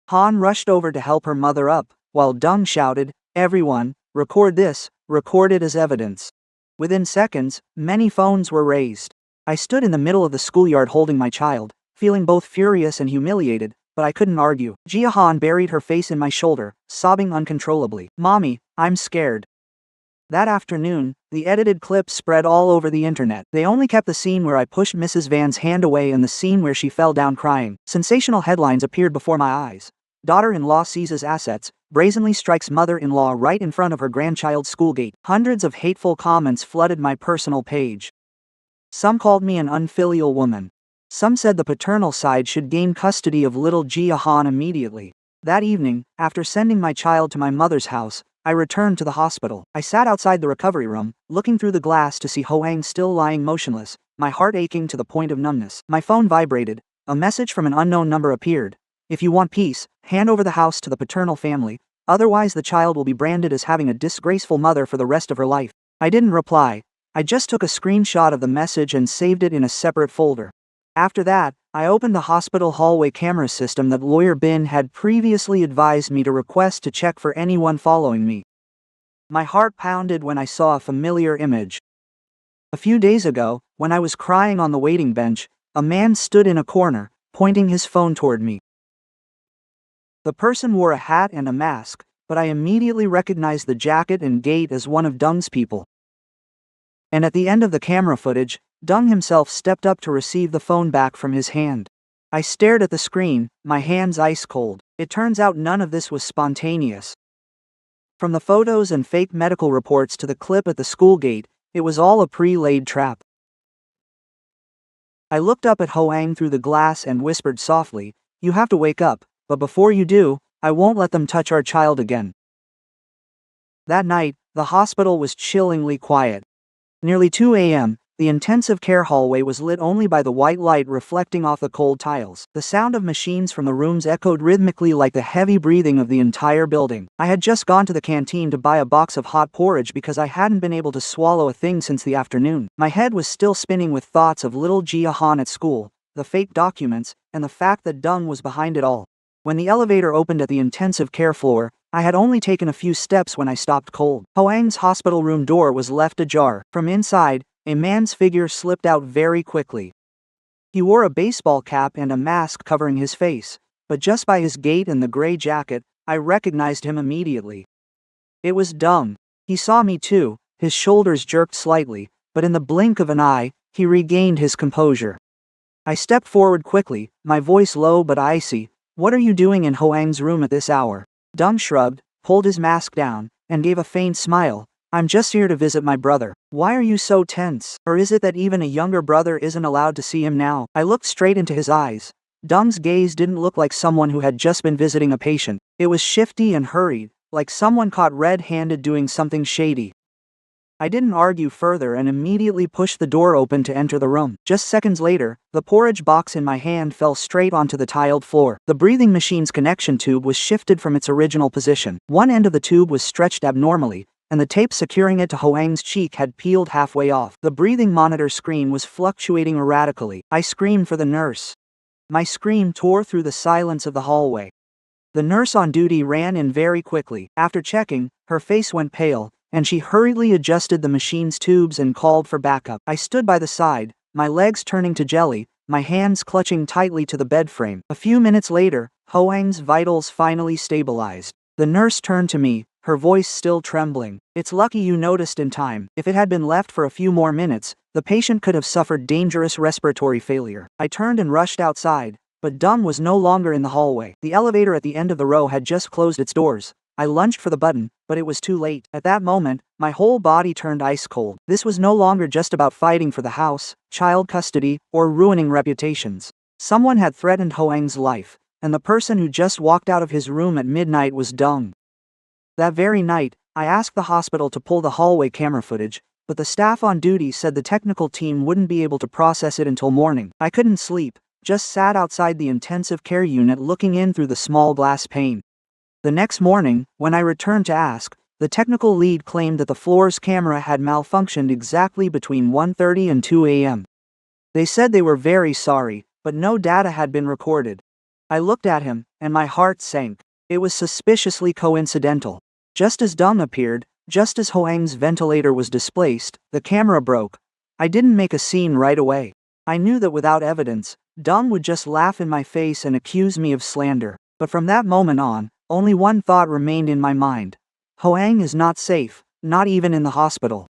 Han rushed over to help her mother up, while Dung shouted, "Everyone, record this, record it as evidence." Within seconds, many phones were raised. I stood in the middle of the schoolyard holding my child, feeling both furious and humiliated, but I couldn't argue. Jia Han buried her face in my shoulder, sobbing uncontrollably. "Mommy, I'm scared." That afternoon, the edited clips spread all over the internet. They only kept the scene where I pushed Mrs. Van's hand away and the scene where she fell down crying. Sensational headlines appeared before my eyes. Daughter-in-law seizes assets, brazenly strikes mother-in-law right in front of her grandchild's school gate. Hundreds of hateful comments flooded my personal page. Some called me an unfilial woman. Some said the paternal side should gain custody of little Jia Han immediately. That evening, after sending my child to my mother's house, I returned to the hospital. I sat outside the recovery room, looking through the glass to see Hoang still lying motionless, my heart aching to the point of numbness. My phone vibrated. A message from an unknown number appeared. "If you want peace, hand over the house to the paternal family, otherwise the child will be branded as having a disgraceful mother for the rest of her life." I didn't reply. I just took a screenshot of the message and saved it in a separate folder. After that, I opened the hospital hallway camera system that Lawyer Bin had previously advised me to request to check for anyone following me. My heart pounded when I saw a familiar image. A few days ago, when I was crying on the waiting bench, a man stood in a corner, pointing his phone toward me. The person wore a hat and a mask, but I immediately recognized the jacket and gait as one of Dung's people. And at the end of the camera footage, Dung himself stepped up to receive the phone back from his hand. I stared at the screen, my hands ice cold. It turns out none of this was spontaneous. From the photos and fake medical reports to the clip at the school gate, it was all a pre-laid trap. I looked up at Hoang through the glass and whispered softly, "You have to wake up, but before you do, I won't let them touch our child again." That night, the hospital was chillingly quiet. Nearly 2 a.m., the intensive care hallway was lit only by the white light reflecting off the cold tiles. The sound of machines from the rooms echoed rhythmically like the heavy breathing of the entire building. I had just gone to the canteen to buy a box of hot porridge because I hadn't been able to swallow a thing since the afternoon. My head was still spinning with thoughts of little Jia Han at school, the fake documents, and the fact that Dung was behind it all. When the elevator opened at the intensive care floor, I had only taken a few steps when I stopped cold. Hoang's hospital room door was left ajar. From inside, a man's figure slipped out very quickly. He wore a baseball cap and a mask covering his face, but just by his gait and the gray jacket, I recognized him immediately. It was Dung. He saw me too, his shoulders jerked slightly, but in the blink of an eye, he regained his composure. I stepped forward quickly, my voice low but icy. "What are you doing in Hoang's room at this hour?" Dung shrugged, pulled his mask down, and gave a faint smile. "I'm just here to visit my brother." "Why are you so tense? Or is it that even a younger brother isn't allowed to see him now?" I looked straight into his eyes. Dung's gaze didn't look like someone who had just been visiting a patient. It was shifty and hurried, like someone caught red-handed doing something shady. I didn't argue further and immediately pushed the door open to enter the room. Just seconds later, the porridge box in my hand fell straight onto the tiled floor. The breathing machine's connection tube was shifted from its original position. One end of the tube was stretched abnormally, and the tape securing it to Hoang's cheek had peeled halfway off. The breathing monitor screen was fluctuating erratically. I screamed for the nurse. My scream tore through the silence of the hallway. The nurse on duty ran in very quickly. After checking, her face went pale, and she hurriedly adjusted the machine's tubes and called for backup. I stood by the side, my legs turning to jelly, my hands clutching tightly to the bed frame. A few minutes later, Hoang's vitals finally stabilized. The nurse turned to me, her voice still trembling. "It's lucky you noticed in time. If it had been left for a few more minutes, the patient could have suffered dangerous respiratory failure." I turned and rushed outside, but Dung was no longer in the hallway. The elevator at the end of the row had just closed its doors. I lunged for the button, but it was too late. At that moment, my whole body turned ice cold. This was no longer just about fighting for the house, child custody, or ruining reputations. Someone had threatened Hoang's life, and the person who just walked out of his room at midnight was Dung. That very night, I asked the hospital to pull the hallway camera footage, but the staff on duty said the technical team wouldn't be able to process it until morning. I couldn't sleep, just sat outside the intensive care unit looking in through the small glass pane. The next morning, when I returned to ask, the technical lead claimed that the floor's camera had malfunctioned exactly between 1:30 and 2 a.m. They said they were very sorry, but no data had been recorded. I looked at him, and my heart sank. It was suspiciously coincidental. Just as Dung appeared, just as Hoang's ventilator was displaced, the camera broke. I didn't make a scene right away. I knew that without evidence, Dung would just laugh in my face and accuse me of slander. But from that moment on, only one thought remained in my mind. Hoang is not safe, not even in the hospital.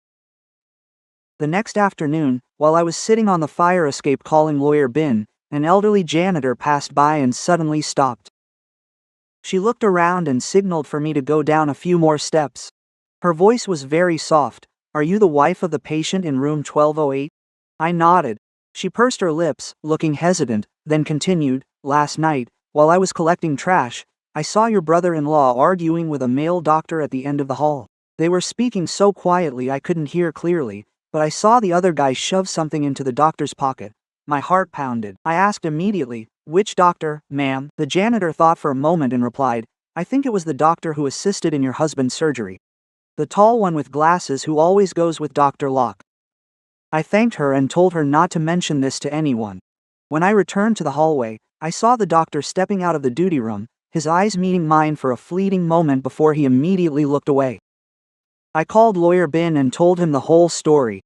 The next afternoon, while I was sitting on the fire escape calling Lawyer Bin, an elderly janitor passed by and suddenly stopped. She looked around and signaled for me to go down a few more steps. Her voice was very soft. "Are you the wife of the patient in room 1208? I nodded. She pursed her lips, looking hesitant, then continued, "Last night, while I was collecting trash, I saw your brother-in-law arguing with a male doctor at the end of the hall. They were speaking so quietly I couldn't hear clearly, but I saw the other guy shove something into the doctor's pocket." My heart pounded. I asked immediately, "Which doctor, ma'am?" The janitor thought for a moment and replied, "I think it was the doctor who assisted in your husband's surgery. The tall one with glasses who always goes with Dr. Locke." I thanked her and told her not to mention this to anyone. When I returned to the hallway, I saw the doctor stepping out of the duty room, his eyes meeting mine for a fleeting moment before he immediately looked away. I called Lawyer Bin and told him the whole story.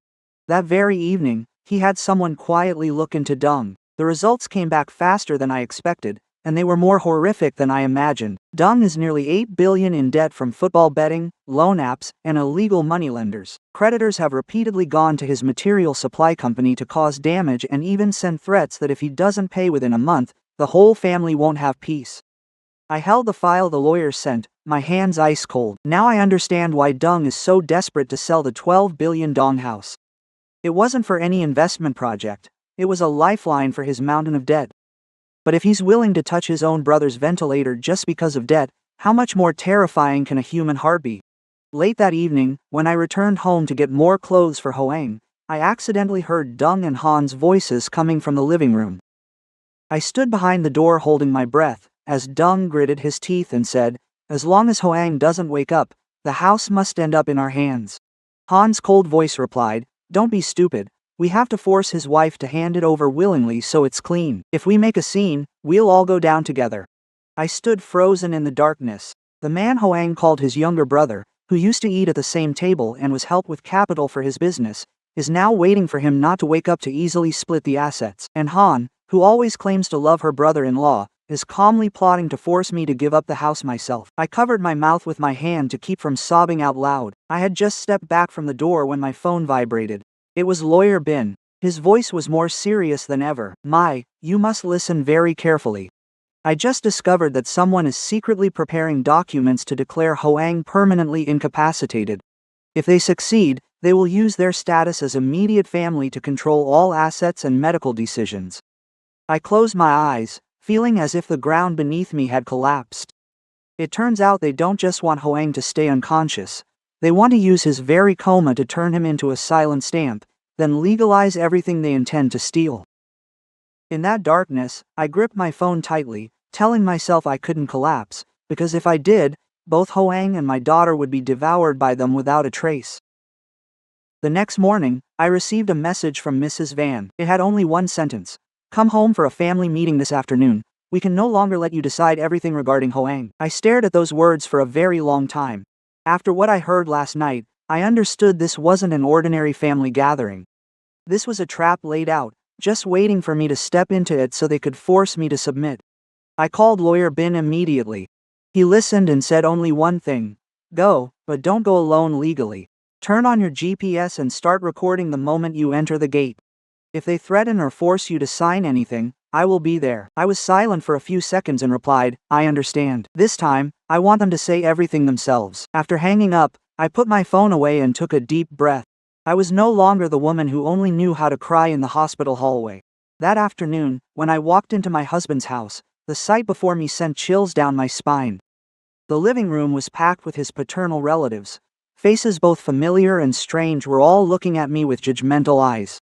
That very evening, he had someone quietly look into Dung. The results came back faster than I expected, and they were more horrific than I imagined. Dung is nearly $8 billion in debt from football betting, loan apps, and illegal moneylenders. Creditors have repeatedly gone to his material supply company to cause damage and even send threats that if he doesn't pay within a month, the whole family won't have peace. I held the file the lawyer sent, my hands ice cold. Now I understand why Dung is so desperate to sell the $12 billion Dong house. It wasn't for any investment project. It was a lifeline for his mountain of debt. But if he's willing to touch his own brother's ventilator just because of debt, how much more terrifying can a human heart be? Late that evening, when I returned home to get more clothes for Hoang, I accidentally heard Dung and Han's voices coming from the living room. I stood behind the door holding my breath, as Dung gritted his teeth and said, "As long as Hoang doesn't wake up, the house must end up in our hands." Han's cold voice replied, "Don't be stupid. We have to force his wife to hand it over willingly so it's clean. If we make a scene, we'll all go down together." I stood frozen in the darkness. The man Hoang called his younger brother, who used to eat at the same table and was helped with capital for his business, is now waiting for him not to wake up to easily split the assets. And Han, who always claims to love her brother-in-law, is calmly plotting to force me to give up the house myself. I covered my mouth with my hand to keep from sobbing out loud. I had just stepped back from the door when my phone vibrated. It was Lawyer Bin. His voice was more serious than ever. You must listen very carefully. I just discovered that someone is secretly preparing documents to declare Hoang permanently incapacitated. If they succeed, they will use their status as immediate family to control all assets and medical decisions. I closed my eyes, feeling as if the ground beneath me had collapsed. It turns out they don't just want Hoang to stay unconscious. They want to use his very coma to turn him into a silent stamp, then legalize everything they intend to steal. In that darkness, I gripped my phone tightly, telling myself I couldn't collapse, because if I did, both Hoang and my daughter would be devoured by them without a trace. The next morning, I received a message from Mrs. Van. It had only one sentence. Come home for a family meeting this afternoon. We can no longer let you decide everything regarding Hoang. I stared at those words for a very long time. After what I heard last night, I understood this wasn't an ordinary family gathering. This was a trap laid out, just waiting for me to step into it so they could force me to submit. I called Lawyer Bin immediately. He listened and said only one thing. Go, but don't go alone legally. Turn on your GPS and start recording the moment you enter the gate. If they threaten or force you to sign anything, I will be there. I was silent for a few seconds and replied, I understand. This time, I want them to say everything themselves. After hanging up, I put my phone away and took a deep breath. I was no longer the woman who only knew how to cry in the hospital hallway. That afternoon, when I walked into my husband's house, the sight before me sent chills down my spine. The living room was packed with his paternal relatives. Faces both familiar and strange were all looking at me with judgmental eyes.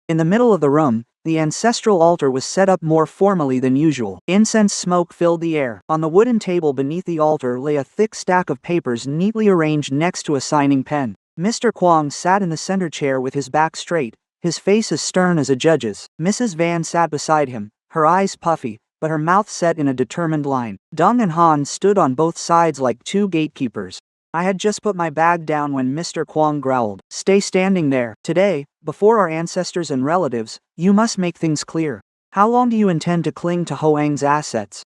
In the middle of the room, the ancestral altar was set up more formally than usual. Incense smoke filled the air. On the wooden table beneath the altar lay a thick stack of papers neatly arranged next to a signing pen. Mr. Kwong sat in the center chair with his back straight, his face as stern as a judge's. Mrs. Van sat beside him, her eyes puffy, but her mouth set in a determined line. Dung and Han stood on both sides like two gatekeepers. I had just put my bag down when Mr. Kwong growled, Stay standing there. Today, before our ancestors and relatives, you must make things clear. How long do you intend to cling to Hoang's assets?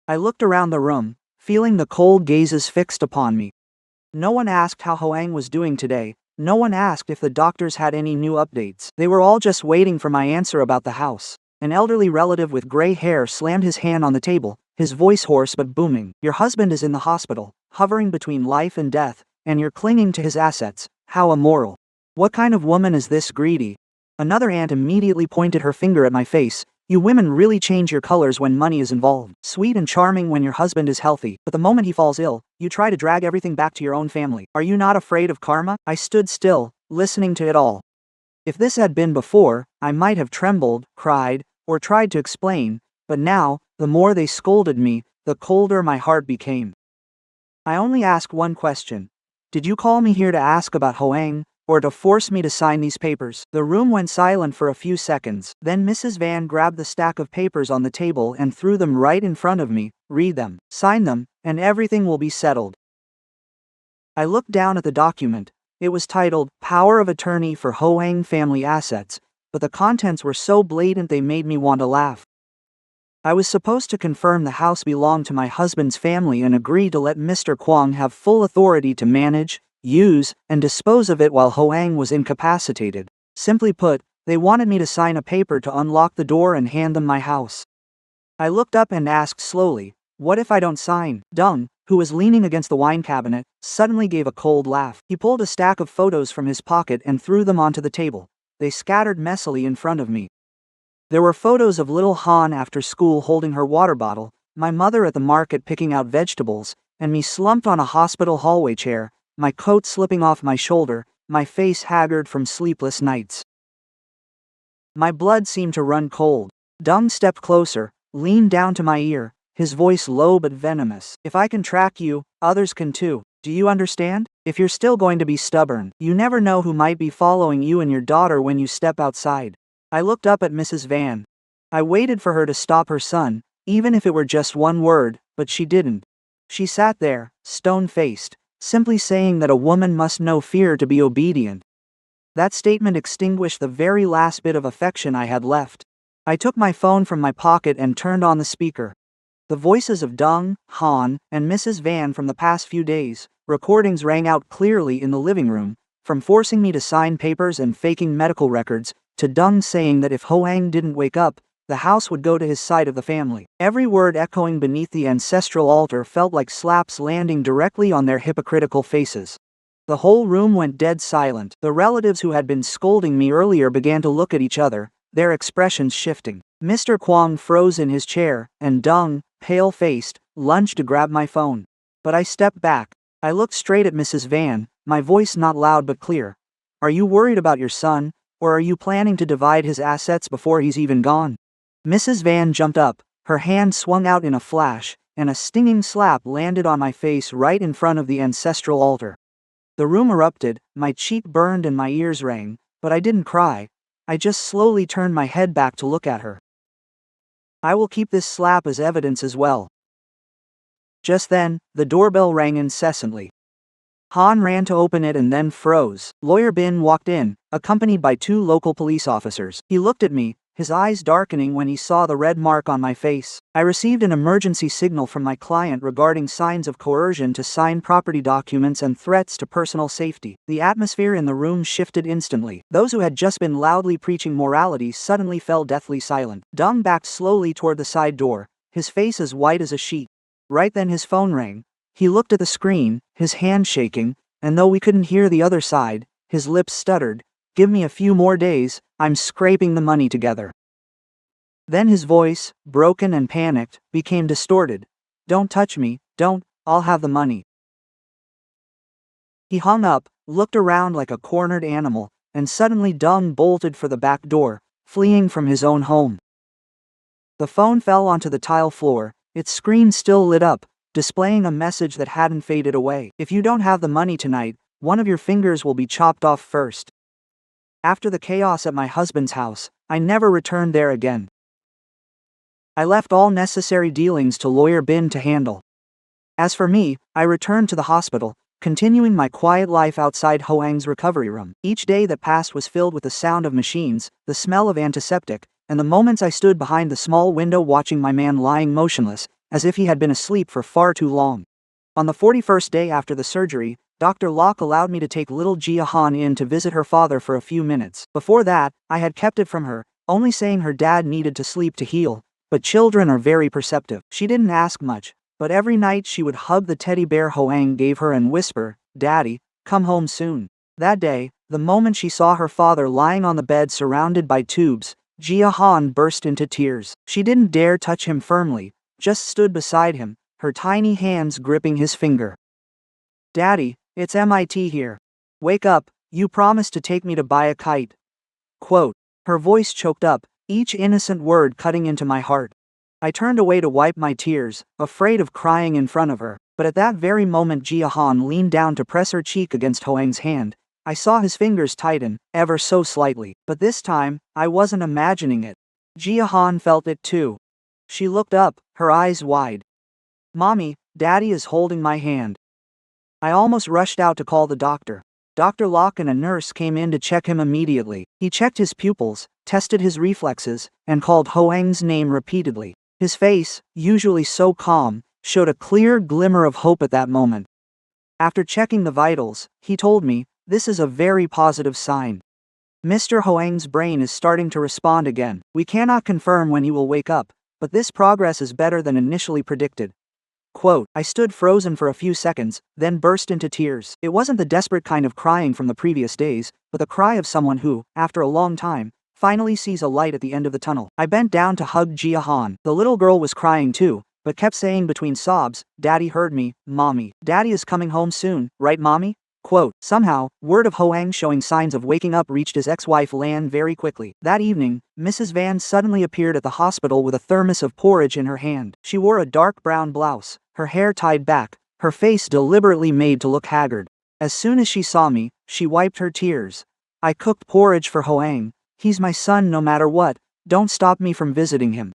I looked around the room, feeling the cold gazes fixed upon me. No one asked how Hoang was doing today. No one asked if the doctors had any new updates. They were all just waiting for my answer about the house. An elderly relative with gray hair slammed his hand on the table, his voice hoarse but booming. Your husband is in the hospital, hovering between life and death, and you're clinging to his assets. How immoral. What kind of woman is this greedy? Another aunt immediately pointed her finger at my face. You women really change your colors when money is involved. Sweet and charming when your husband is healthy, but the moment he falls ill, you try to drag everything back to your own family. Are you not afraid of karma? I stood still, listening to it all. If this had been before, I might have trembled, cried, or tried to explain, but now, the more they scolded me, the colder my heart became. I only asked one question. Did you call me here to ask about Hoang, or to force me to sign these papers? The room went silent for a few seconds. Then Mrs. Van grabbed the stack of papers on the table and threw them right in front of me. Read them, sign them, and everything will be settled. I looked down at the document. It was titled, Power of Attorney for Hoang Family Assets, but the contents were so blatant they made me want to laugh. I was supposed to confirm the house belonged to my husband's family and agree to let Mr. Kwong have full authority to manage, use, and dispose of it while Hoang was incapacitated. Simply put, they wanted me to sign a paper to unlock the door and hand them my house. I looked up and asked slowly, what if I don't sign? Dung, who was leaning against the wine cabinet, suddenly gave a cold laugh. He pulled a stack of photos from his pocket and threw them onto the table. They scattered messily in front of me. There were photos of little Han after school holding her water bottle, my mother at the market picking out vegetables, and me slumped on a hospital hallway chair, my coat slipping off my shoulder, my face haggard from sleepless nights. My blood seemed to run cold. Dung stepped closer, leaned down to my ear, his voice low but venomous. If I can track you, others can too. Do you understand? If you're still going to be stubborn, you never know who might be following you and your daughter when you step outside. I looked up at Mrs. Van. I waited for her to stop her son, even if it were just one word, but she didn't. She sat there, stone-faced, simply saying that a woman must know fear to be obedient. That statement extinguished the very last bit of affection I had left. I took my phone from my pocket and turned on the speaker. The voices of Dung, Han, and Mrs. Van from the past few days, recordings rang out clearly in the living room, from forcing me to sign papers and faking medical records, to Dung saying that if Hoang didn't wake up, the house would go to his side of the family. Every word echoing beneath the ancestral altar felt like slaps landing directly on their hypocritical faces. The whole room went dead silent. The relatives who had been scolding me earlier began to look at each other, their expressions shifting. Mr. Kwong froze in his chair, and Dung, pale-faced, lunged to grab my phone. But I stepped back. I looked straight at Mrs. Van, my voice not loud but clear. Are you worried about your son, or are you planning to divide his assets before he's even gone? Mrs. Van jumped up, her hand swung out in a flash, and a stinging slap landed on my face right in front of the ancestral altar. The room erupted, my cheek burned and my ears rang, but I didn't cry. I just slowly turned my head back to look at her. I will keep this slap as evidence as well. Just then, the doorbell rang incessantly. Han ran to open it and then froze. Lawyer Bin walked in, accompanied by 2 local police officers. He looked at me, his eyes darkening when he saw the red mark on my face. I received an emergency signal from my client regarding signs of coercion to sign property documents and threats to personal safety. The atmosphere in the room shifted instantly. Those who had just been loudly preaching morality suddenly fell deathly silent. Dung backed slowly toward the side door, his face as white as a sheet. Right then his phone rang. He looked at the screen, his hand shaking, and though we couldn't hear the other side, his lips stuttered. Give me a few more days, I'm scraping the money together. Then his voice, broken and panicked, became distorted. Don't touch me, don't, I'll have the money. He hung up, looked around like a cornered animal, and suddenly Dung bolted for the back door, fleeing from his own home. The phone fell onto the tile floor, its screen still lit up, displaying a message that hadn't faded away. If you don't have the money tonight, one of your fingers will be chopped off first. After the chaos at my husband's house, I never returned there again. I left all necessary dealings to Lawyer Bin to handle. As for me, I returned to the hospital, continuing my quiet life outside Hoang's recovery room. Each day that passed was filled with the sound of machines, the smell of antiseptic, and the moments I stood behind the small window watching my man lying motionless, as if he had been asleep for far too long. On the 41st day after the surgery, Dr. Locke allowed me to take little Jia Han in to visit her father for a few minutes. Before that, I had kept it from her, only saying her dad needed to sleep to heal, but children are very perceptive. She didn't ask much, but every night she would hug the teddy bear Hoang gave her and whisper, "Daddy, come home soon." That day, the moment she saw her father lying on the bed surrounded by tubes, Jia Han burst into tears. She didn't dare touch him firmly, just stood beside him, her tiny hands gripping his finger. "Daddy, it's MIT here. Wake up, you promised to take me to buy a kite." Quote. Her voice choked up, each innocent word cutting into my heart. I turned away to wipe my tears, afraid of crying in front of her, but at that very moment Jia Han leaned down to press her cheek against Hoang's hand. I saw his fingers tighten, ever so slightly, but this time, I wasn't imagining it. Jia Han felt it too. She looked up, her eyes wide. "Mommy, Daddy is holding my hand." I almost rushed out to call the doctor. Dr. Locke and a nurse came in to check him immediately. He checked his pupils, tested his reflexes, and called Hoang's name repeatedly. His face, usually so calm, showed a clear glimmer of hope at that moment. After checking the vitals, he told me, "This is a very positive sign. Mr. Hoang's brain is starting to respond again. We cannot confirm when he will wake up, but this progress is better than initially predicted." Quote. I stood frozen for a few seconds, then burst into tears. It wasn't the desperate kind of crying from the previous days, but the cry of someone who, after a long time, finally sees a light at the end of the tunnel. I bent down to hug Jia Han. The little girl was crying too, but kept saying between sobs, "Daddy heard me, Mommy. Daddy is coming home soon, right Mommy?" Quote. Somehow, word of Hoang showing signs of waking up reached his ex-wife Lan very quickly. That evening, Mrs. Van suddenly appeared at the hospital with a thermos of porridge in her hand. She wore a dark brown blouse, her hair tied back, her face deliberately made to look haggard. As soon as she saw me, she wiped her tears. "I cooked porridge for Hoang. He's my son no matter what, don't stop me from visiting him."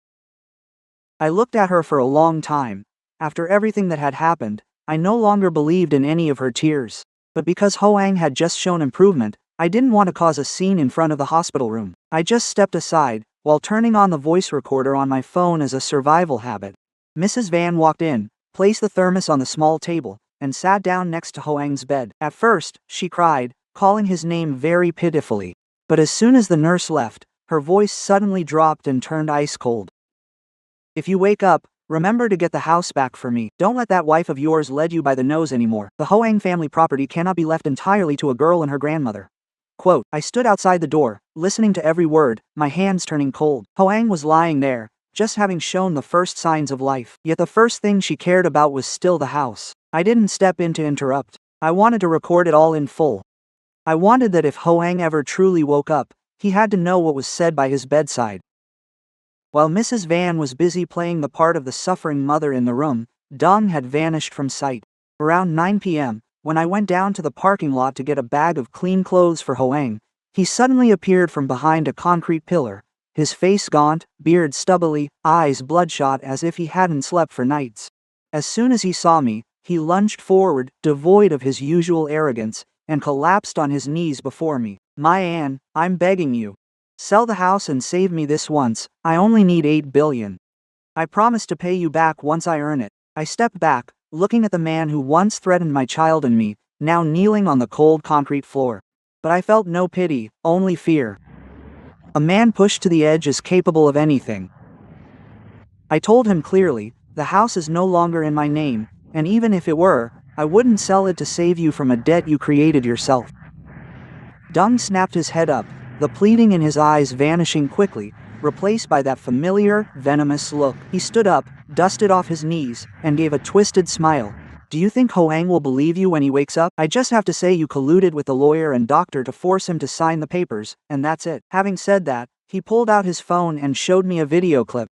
I looked at her for a long time. After everything that had happened, I no longer believed in any of her tears. But because Hoang had just shown improvement, I didn't want to cause a scene in front of the hospital room. I just stepped aside, while turning on the voice recorder on my phone as a survival habit. Mrs. Van walked in, placed the thermos on the small table, and sat down next to Hoang's bed. At first, she cried, calling his name very pitifully. But as soon as the nurse left, her voice suddenly dropped and turned ice cold. "If you wake up, remember to get the house back for me. Don't let that wife of yours lead you by the nose anymore. The Hoang family property cannot be left entirely to a girl and her grandmother." Quote. I stood outside the door, listening to every word, my hands turning cold. Hoang was lying there, just having shown the first signs of life. Yet the first thing she cared about was still the house. I didn't step in to interrupt. I wanted to record it all in full. I wanted that if Hoang ever truly woke up, he had to know what was said by his bedside. While Mrs. Van was busy playing the part of the suffering mother in the room, Dong had vanished from sight. Around 9 p.m., when I went down to the parking lot to get a bag of clean clothes for Hoang, he suddenly appeared from behind a concrete pillar, his face gaunt, beard stubbly, eyes bloodshot as if he hadn't slept for nights. As soon as he saw me, he lunged forward, devoid of his usual arrogance, and collapsed on his knees before me. "My Anne, I'm begging you. Sell the house and save me this once. I only need 8 billion. I promise to pay you back once I earn it." I stepped back, looking at the man who once threatened my child and me, now kneeling on the cold concrete floor. But I felt no pity, only fear. A man pushed to the edge is capable of anything. I told him clearly, the house is no longer in my name, and even if it were, I wouldn't sell it to save you from a debt you created yourself. Dung snapped his head up, the pleading in his eyes vanishing quickly, replaced by that familiar, venomous look. He stood up, dusted off his knees, and gave a twisted smile. "Do you think Hoang will believe you when he wakes up? I just have to say you colluded with the lawyer and doctor to force him to sign the papers, and that's it." Having said that, he pulled out his phone and showed me a video clip.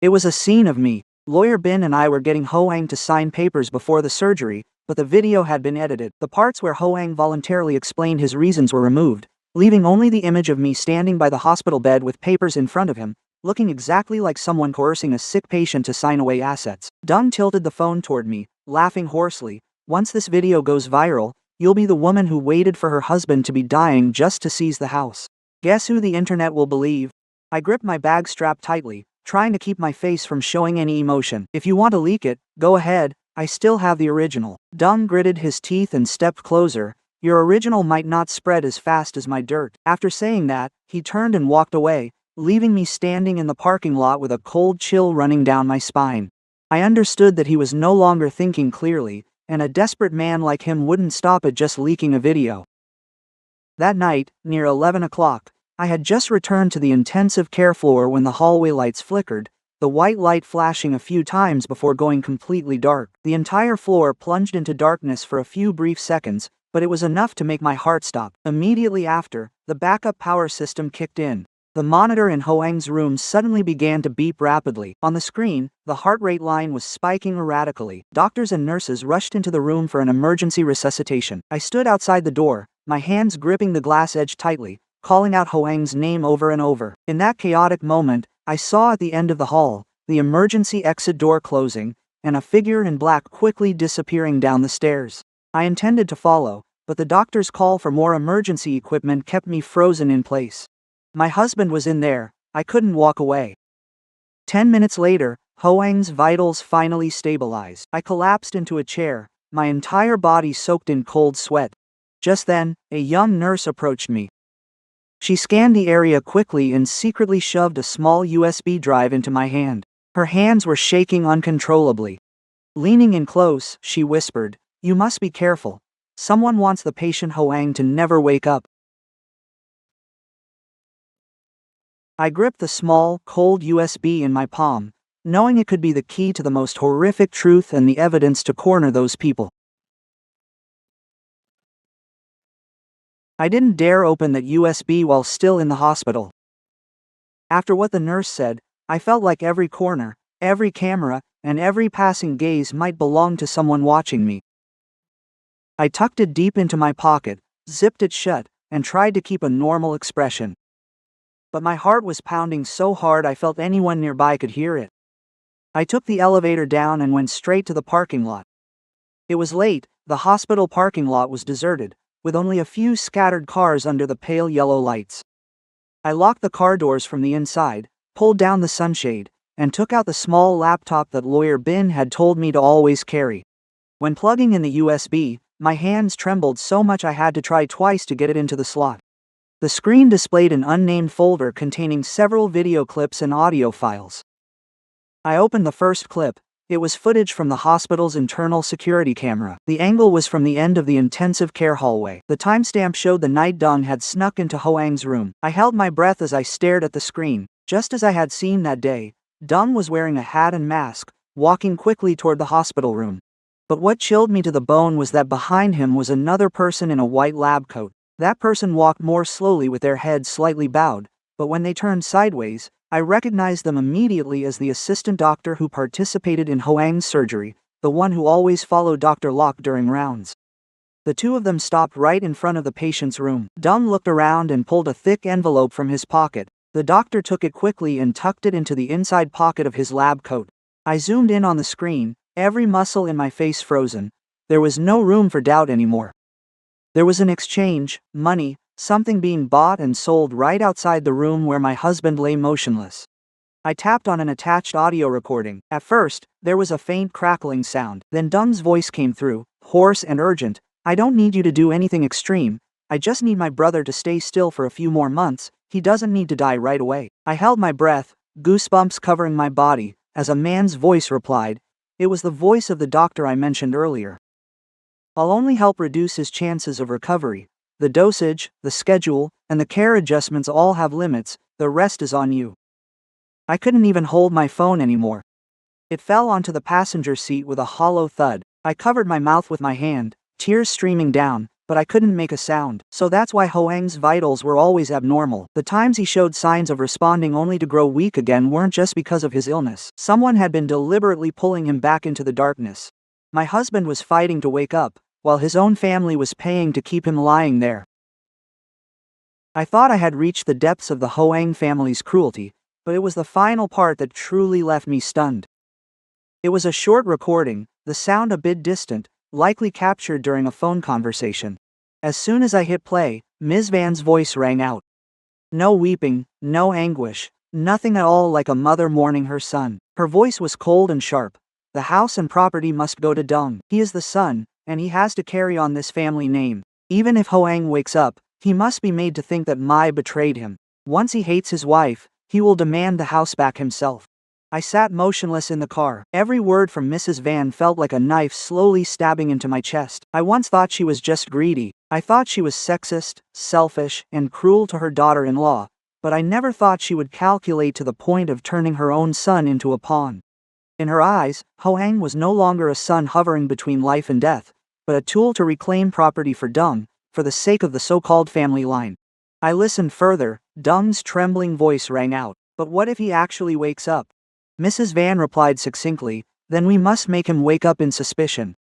It was a scene of me. Lawyer Bin and I were getting Hoang to sign papers before the surgery, but the video had been edited. The parts where Hoang voluntarily explained his reasons were removed, leaving only the image of me standing by the hospital bed with papers in front of him, looking exactly like someone coercing a sick patient to sign away assets. Dung tilted the phone toward me, laughing hoarsely. "Once this video goes viral, you'll be the woman who waited for her husband to be dying just to seize the house. Guess who the internet will believe?" I gripped my bag strap tightly, trying to keep my face from showing any emotion. "If you want to leak it, go ahead, I still have the original." Dung gritted his teeth and stepped closer. "Your original might not spread as fast as my dirt." After saying that, he turned and walked away, leaving me standing in the parking lot with a cold chill running down my spine. I understood that he was no longer thinking clearly, and a desperate man like him wouldn't stop at just leaking a video. That night, near 11 o'clock, I had just returned to the intensive care floor when the hallway lights flickered, the white light flashing a few times before going completely dark. The entire floor plunged into darkness for a few brief seconds, but it was enough to make my heart stop. Immediately after, the backup power system kicked in. The monitor in Hoang's room suddenly began to beep rapidly. On the screen, the heart rate line was spiking erratically. Doctors and nurses rushed into the room for an emergency resuscitation. I stood outside the door, my hands gripping the glass edge tightly, calling out Hoang's name over and over. In that chaotic moment, I saw at the end of the hall, the emergency exit door closing, and a figure in black quickly disappearing down the stairs. I intended to follow, but the doctor's call for more emergency equipment kept me frozen in place. My husband was in there, I couldn't walk away. 10 minutes later, Hoang's vitals finally stabilized. I collapsed into a chair, my entire body soaked in cold sweat. Just then, a young nurse approached me. She scanned the area quickly and secretly shoved a small USB drive into my hand. Her hands were shaking uncontrollably. Leaning in close, she whispered, "You must be careful. Someone wants the patient Hoang to never wake up." I gripped the small, cold USB in my palm, knowing it could be the key to the most horrific truth and the evidence to corner those people. I didn't dare open that USB while still in the hospital. After what the nurse said, I felt like every corner, every camera, and every passing gaze might belong to someone watching me. I tucked it deep into my pocket, zipped it shut, and tried to keep a normal expression. But my heart was pounding so hard I felt anyone nearby could hear it. I took the elevator down and went straight to the parking lot. It was late, the hospital parking lot was deserted, with only a few scattered cars under the pale yellow lights. I locked the car doors from the inside, pulled down the sunshade, and took out the small laptop that Lawyer Bin had told me to always carry. When plugging in the USB, my hands trembled so much I had to try twice to get it into the slot. The screen displayed an unnamed folder containing several video clips and audio files. I opened the first clip. It was footage from the hospital's internal security camera. The angle was from the end of the intensive care hallway. The timestamp showed the night Dung had snuck into Hoang's room. I held my breath as I stared at the screen. Just as I had seen that day, Dung was wearing a hat and mask, walking quickly toward the hospital room. But what chilled me to the bone was that behind him was another person in a white lab coat. That person walked more slowly with their head slightly bowed, but when they turned sideways, I recognized them immediately as the assistant doctor who participated in Hoang's surgery, the one who always followed Dr. Locke during rounds. The two of them stopped right in front of the patient's room. Dung looked around and pulled a thick envelope from his pocket. The doctor took it quickly and tucked it into the inside pocket of his lab coat. I zoomed in on the screen, every muscle in my face frozen. There was no room for doubt anymore. There was an exchange, money, something being bought and sold right outside the room where my husband lay motionless. I tapped on an attached audio recording. At first, there was a faint crackling sound. Then Dung's voice came through, hoarse and urgent. "I don't need you to do anything extreme. I just need my brother to stay still for a few more months. He doesn't need to die right away." I held my breath, goosebumps covering my body, as a man's voice replied. It was the voice of the doctor I mentioned earlier. "I'll only help reduce his chances of recovery. The dosage, the schedule, and the care adjustments all have limits. The rest is on you." I couldn't even hold my phone anymore. It fell onto the passenger seat with a hollow thud. I covered my mouth with my hand, tears streaming down, but I couldn't make a sound. So that's why Hoang's vitals were always abnormal. The times he showed signs of responding only to grow weak again weren't just because of his illness. Someone had been deliberately pulling him back into the darkness. My husband was fighting to wake up, while his own family was paying to keep him lying there. I thought I had reached the depths of the Hoang family's cruelty, but it was the final part that truly left me stunned. It was a short recording, the sound a bit distant, likely captured during a phone conversation. As soon as I hit play, Ms. Van's voice rang out. No weeping, no anguish, nothing at all like a mother mourning her son. Her voice was cold and sharp. "The house and property must go to Dung. He is the son, and he has to carry on this family name. Even if Hoang wakes up, he must be made to think that Mai betrayed him. Once he hates his wife, he will demand the house back himself." I sat motionless in the car. Every word from Mrs. Van felt like a knife slowly stabbing into my chest. I once thought she was just greedy. I thought she was sexist, selfish, and cruel to her daughter-in-law, but I never thought she would calculate to the point of turning her own son into a pawn. In her eyes, Hoang was no longer a son hovering between life and death, but a tool to reclaim property for Dung, for the sake of the so-called family line. I listened further. Dung's trembling voice rang out. "But what if he actually wakes up?" Mrs. Van replied succinctly, "Then we must make him wake up in suspicion.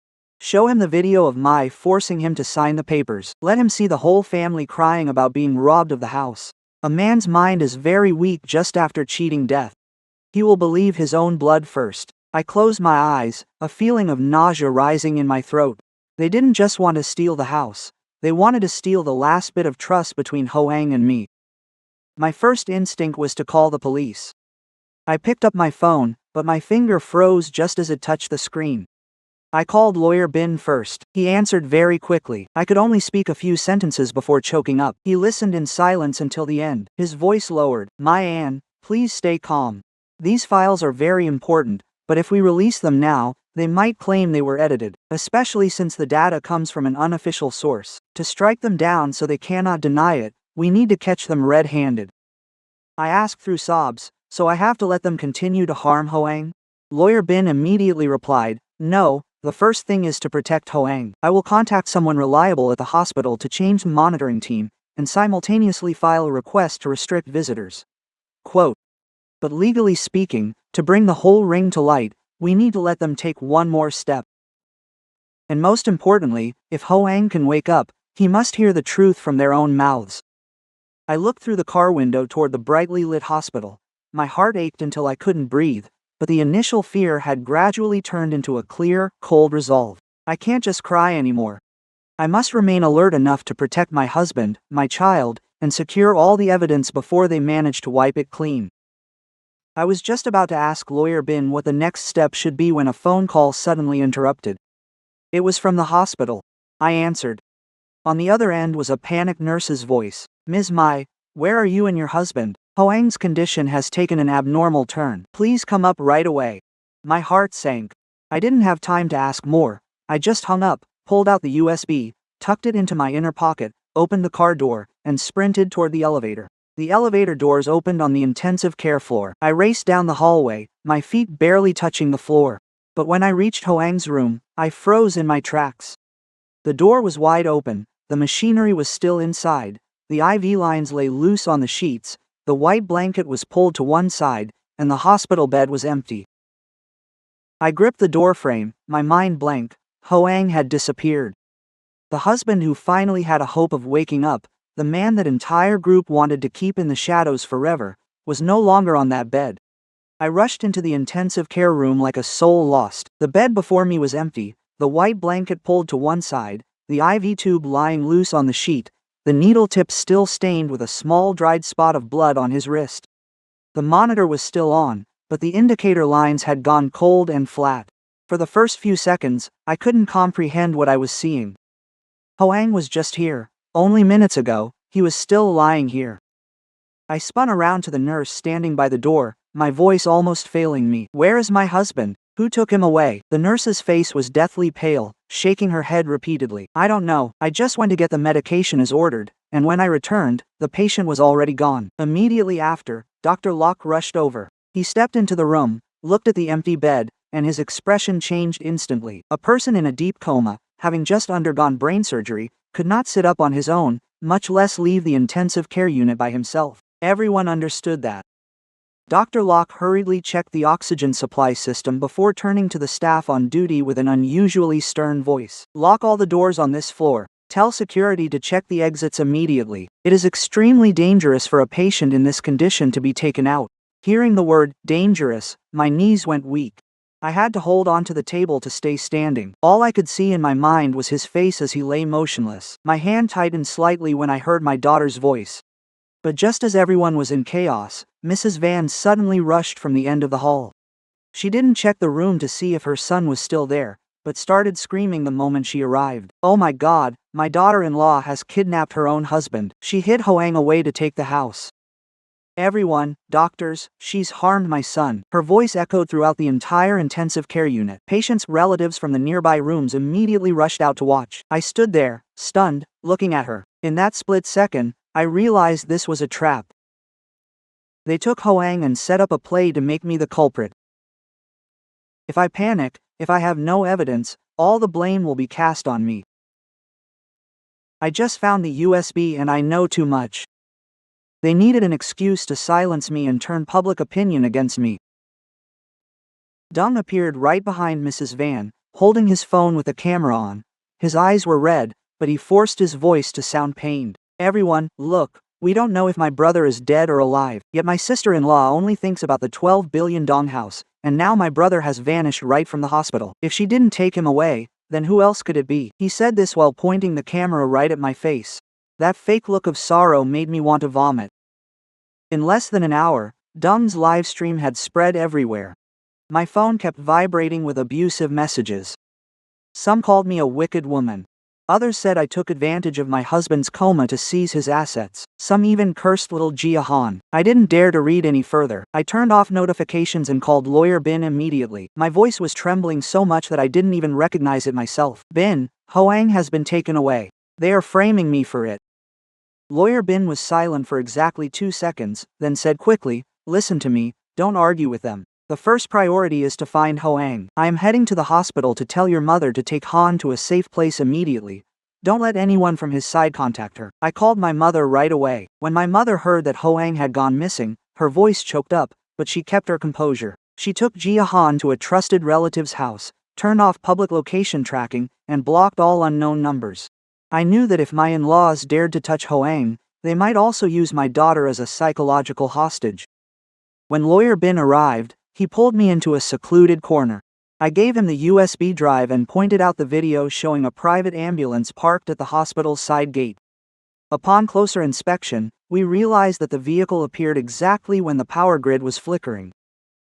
Show him the video of Mai forcing him to sign the papers. Let him see the whole family crying about being robbed of the house. A man's mind is very weak just after cheating death. He will believe his own blood first." I closed my eyes, a feeling of nausea rising in my throat. They didn't just want to steal the house. They wanted to steal the last bit of trust between Hoang and me. My first instinct was to call the police. I picked up my phone, but my finger froze just as it touched the screen. I called Lawyer Bin first. He answered very quickly. I could only speak a few sentences before choking up. He listened in silence until the end. His voice lowered. "My Anne, please stay calm. These files are very important, but if we release them now, they might claim they were edited, especially since the data comes from an unofficial source. To strike them down so they cannot deny it, we need to catch them red-handed." I asked through sobs, "So I have to let them continue to harm Hoang?" Lawyer Bin immediately replied, "No, the first thing is to protect Hoang. I will contact someone reliable at the hospital to change the monitoring team, and simultaneously file a request to restrict visitors." Quote, "But legally speaking, to bring the whole ring to light, we need to let them take one more step. And most importantly, if Hoang can wake up, he must hear the truth from their own mouths." I looked through the car window toward the brightly lit hospital. My heart ached until I couldn't breathe, but the initial fear had gradually turned into a clear, cold resolve. I can't just cry anymore. I must remain alert enough to protect my husband, my child, and secure all the evidence before they manage to wipe it clean. I was just about to ask Lawyer Bin what the next step should be when a phone call suddenly interrupted. It was from the hospital. I answered. On the other end was a panicked nurse's voice. "Ms. Mai, where are you and your husband? Hoang's condition has taken an abnormal turn. Please come up right away." My heart sank. I didn't have time to ask more. I just hung up, pulled out the USB, tucked it into my inner pocket, opened the car door, and sprinted toward the elevator. The elevator doors opened on the intensive care floor. I raced down the hallway, my feet barely touching the floor. But when I reached Hoang's room, I froze in my tracks. The door was wide open, the machinery was still inside, the IV lines lay loose on the sheets, the white blanket was pulled to one side, and the hospital bed was empty. I gripped the doorframe, my mind blank. Hoang had disappeared. The husband who finally had a hope of waking up, the man that entire group wanted to keep in the shadows forever, was no longer on that bed. I rushed into the intensive care room like a soul lost. The bed before me was empty, the white blanket pulled to one side, the IV tube lying loose on the sheet, the needle tip still stained with a small dried spot of blood on his wrist. The monitor was still on, but the indicator lines had gone cold and flat. For the first few seconds, I couldn't comprehend what I was seeing. Hoang was just here. Only minutes ago, he was still lying here. I spun around to the nurse standing by the door, my voice almost failing me. "Where is my husband? Who took him away?" The nurse's face was deathly pale, shaking her head repeatedly. "I don't know. I just went to get the medication as ordered, and when I returned, the patient was already gone." Immediately after, Dr. Locke rushed over. He stepped into the room, looked at the empty bed, and his expression changed instantly. A person in a deep coma, having just undergone brain surgery, could not sit up on his own, much less leave the intensive care unit by himself. Everyone understood that. Dr. Locke hurriedly checked the oxygen supply system before turning to the staff on duty with an unusually stern voice. "Lock all the doors on this floor. Tell security to check the exits immediately. It is extremely dangerous for a patient in this condition to be taken out." Hearing the word dangerous, my knees went weak. I had to hold onto the table to stay standing. All I could see in my mind was his face as he lay motionless. My hand tightened slightly when I heard my daughter's voice. But just as everyone was in chaos, Mrs. Van suddenly rushed from the end of the hall. She didn't check the room to see if her son was still there, but started screaming the moment she arrived. "Oh my God, my daughter-in-law has kidnapped her own husband. She hid Hoang away to take the house. Everyone, doctors, she's harmed my son." Her voice echoed throughout the entire intensive care unit. Patients' relatives from the nearby rooms immediately rushed out to watch. I stood there, stunned, looking at her. In that split second, I realized this was a trap. They took Hoang and set up a play to make me the culprit. If I panic, if I have no evidence, all the blame will be cast on me. I just found the USB and I know too much. They needed an excuse to silence me and turn public opinion against me. Dung appeared right behind Mrs. Van, holding his phone with the camera on. His eyes were red, but he forced his voice to sound pained. "Everyone, look, we don't know if my brother is dead or alive, yet my sister-in-law only thinks about the 12 billion dong house, and now my brother has vanished right from the hospital. If she didn't take him away, then who else could it be?" He said this while pointing the camera right at my face. That fake look of sorrow made me want to vomit. In less than an hour, Dung's live stream had spread everywhere. My phone kept vibrating with abusive messages. Some called me a wicked woman. Others said I took advantage of my husband's coma to seize his assets. Some even cursed little Jia Han. I didn't dare to read any further. I turned off notifications and called Lawyer Bin immediately. My voice was trembling so much that I didn't even recognize it myself. "Bin, Hoang has been taken away. They are framing me for it." Lawyer Bin was silent for exactly 2 seconds, then said quickly, "Listen to me, don't argue with them. The first priority is to find Hoang. I am heading to the hospital to tell your mother to take Han to a safe place immediately. Don't let anyone from his side contact her." I called my mother right away. When my mother heard that Hoang had gone missing, her voice choked up, but she kept her composure. She took Jia Han to a trusted relative's house, turned off public location tracking, and blocked all unknown numbers. I knew that if my in-laws dared to touch Hoang, they might also use my daughter as a psychological hostage. When Lawyer Bin arrived, he pulled me into a secluded corner. I gave him the USB drive and pointed out the video showing a private ambulance parked at the hospital's side gate. Upon closer inspection, we realized that the vehicle appeared exactly when the power grid was flickering.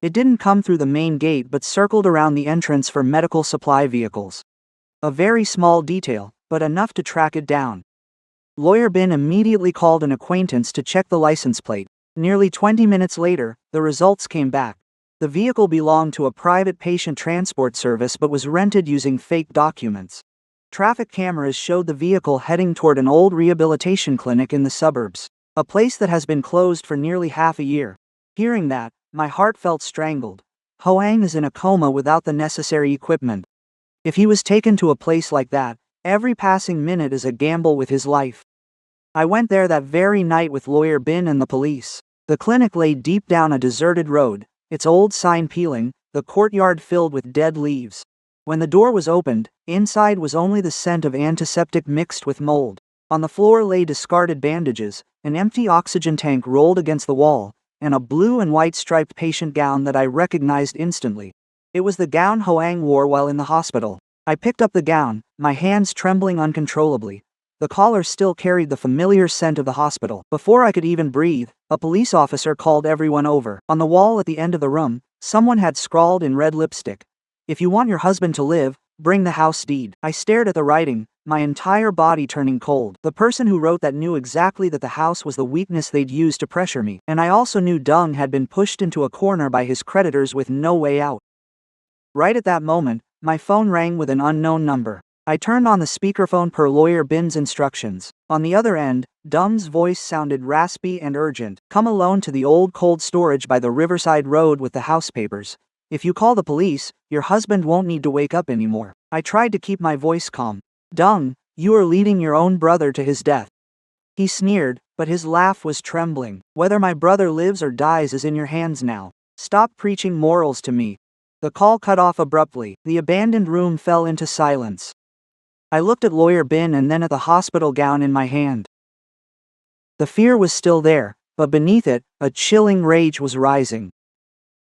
It didn't come through the main gate but circled around the entrance for medical supply vehicles. A very small detail, but enough to track it down. Lawyer Bin immediately called an acquaintance to check the license plate. Nearly 20 minutes later, the results came back. The vehicle belonged to a private patient transport service but was rented using fake documents. Traffic cameras showed the vehicle heading toward an old rehabilitation clinic in the suburbs, a place that has been closed for nearly half a year. Hearing that, my heart felt strangled. Hoang is in a coma without the necessary equipment. If he was taken to a place like that, every passing minute is a gamble with his life. I went there that very night with Lawyer Bin and the police. The clinic lay deep down a deserted road, its old sign peeling, the courtyard filled with dead leaves. When the door was opened, inside was only the scent of antiseptic mixed with mold. On the floor lay discarded bandages, an empty oxygen tank rolled against the wall, and a blue and white striped patient gown that I recognized instantly. It was the gown Hoang wore while in the hospital. I picked up the gown, my hands trembling uncontrollably. The collar still carried the familiar scent of the hospital. Before I could even breathe, a police officer called everyone over. On the wall at the end of the room, someone had scrawled in red lipstick, "If you want your husband to live, bring the house deed." I stared at the writing, my entire body turning cold. The person who wrote that knew exactly that the house was the weakness they'd used to pressure me, and I also knew Dung had been pushed into a corner by his creditors with no way out. Right at that moment, my phone rang with an unknown number. I turned on the speakerphone per Lawyer Bin's instructions. On the other end, Dung's voice sounded raspy and urgent. "Come alone to the old cold storage by the Riverside Road with the house papers. If you call the police, your husband won't need to wake up anymore." I tried to keep my voice calm. "Dung, you are leading your own brother to his death." He sneered, but his laugh was trembling. "Whether my brother lives or dies is in your hands now. Stop preaching morals to me." The call cut off abruptly. The abandoned room fell into silence. I looked at Lawyer Bin and then at the hospital gown in my hand. The fear was still there, but beneath it, a chilling rage was rising.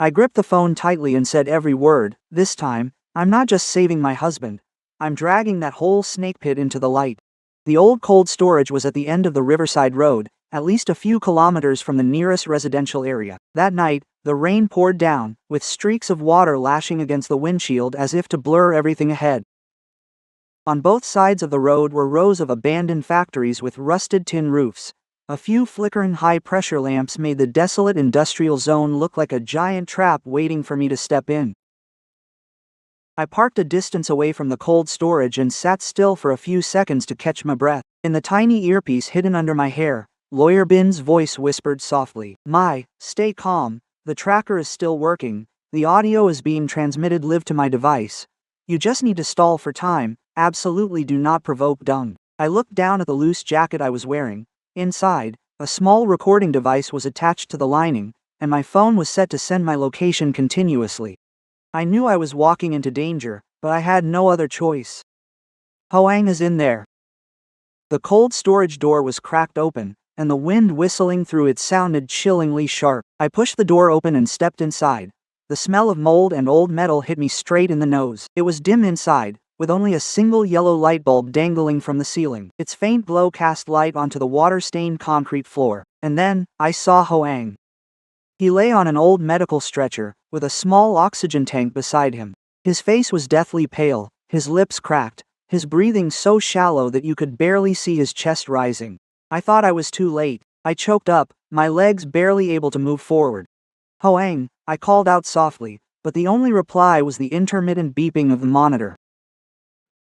I gripped the phone tightly and said every word. This time, I'm not just saving my husband. I'm dragging that whole snake pit into the light. The old cold storage was at the end of the Riverside Road, at least a few kilometers from the nearest residential area. That night, the rain poured down, with streaks of water lashing against the windshield as if to blur everything ahead. On both sides of the road were rows of abandoned factories with rusted tin roofs. A few flickering high-pressure lamps made the desolate industrial zone look like a giant trap waiting for me to step in. I parked a distance away from the cold storage and sat still for a few seconds to catch my breath. In the tiny earpiece hidden under my hair, Lawyer Bin's voice whispered softly, "Stay calm, the tracker is still working, the audio is being transmitted live to my device. You just need to stall for time, absolutely do not provoke Dung." I looked down at the loose jacket I was wearing. Inside, a small recording device was attached to the lining, and my phone was set to send my location continuously. I knew I was walking into danger, but I had no other choice. "Hoang is in there." The cold storage door was cracked open, and the wind whistling through it sounded chillingly sharp. I pushed the door open and stepped inside. The smell of mold and old metal hit me straight in the nose. It was dim inside, with only a single yellow light bulb dangling from the ceiling. Its faint glow cast light onto the water-stained concrete floor. And then, I saw Hoang. He lay on an old medical stretcher, with a small oxygen tank beside him. His face was deathly pale, his lips cracked, his breathing so shallow that you could barely see his chest rising. I thought I was too late. I choked up, my legs barely able to move forward. "Hoang," I called out softly, but the only reply was the intermittent beeping of the monitor.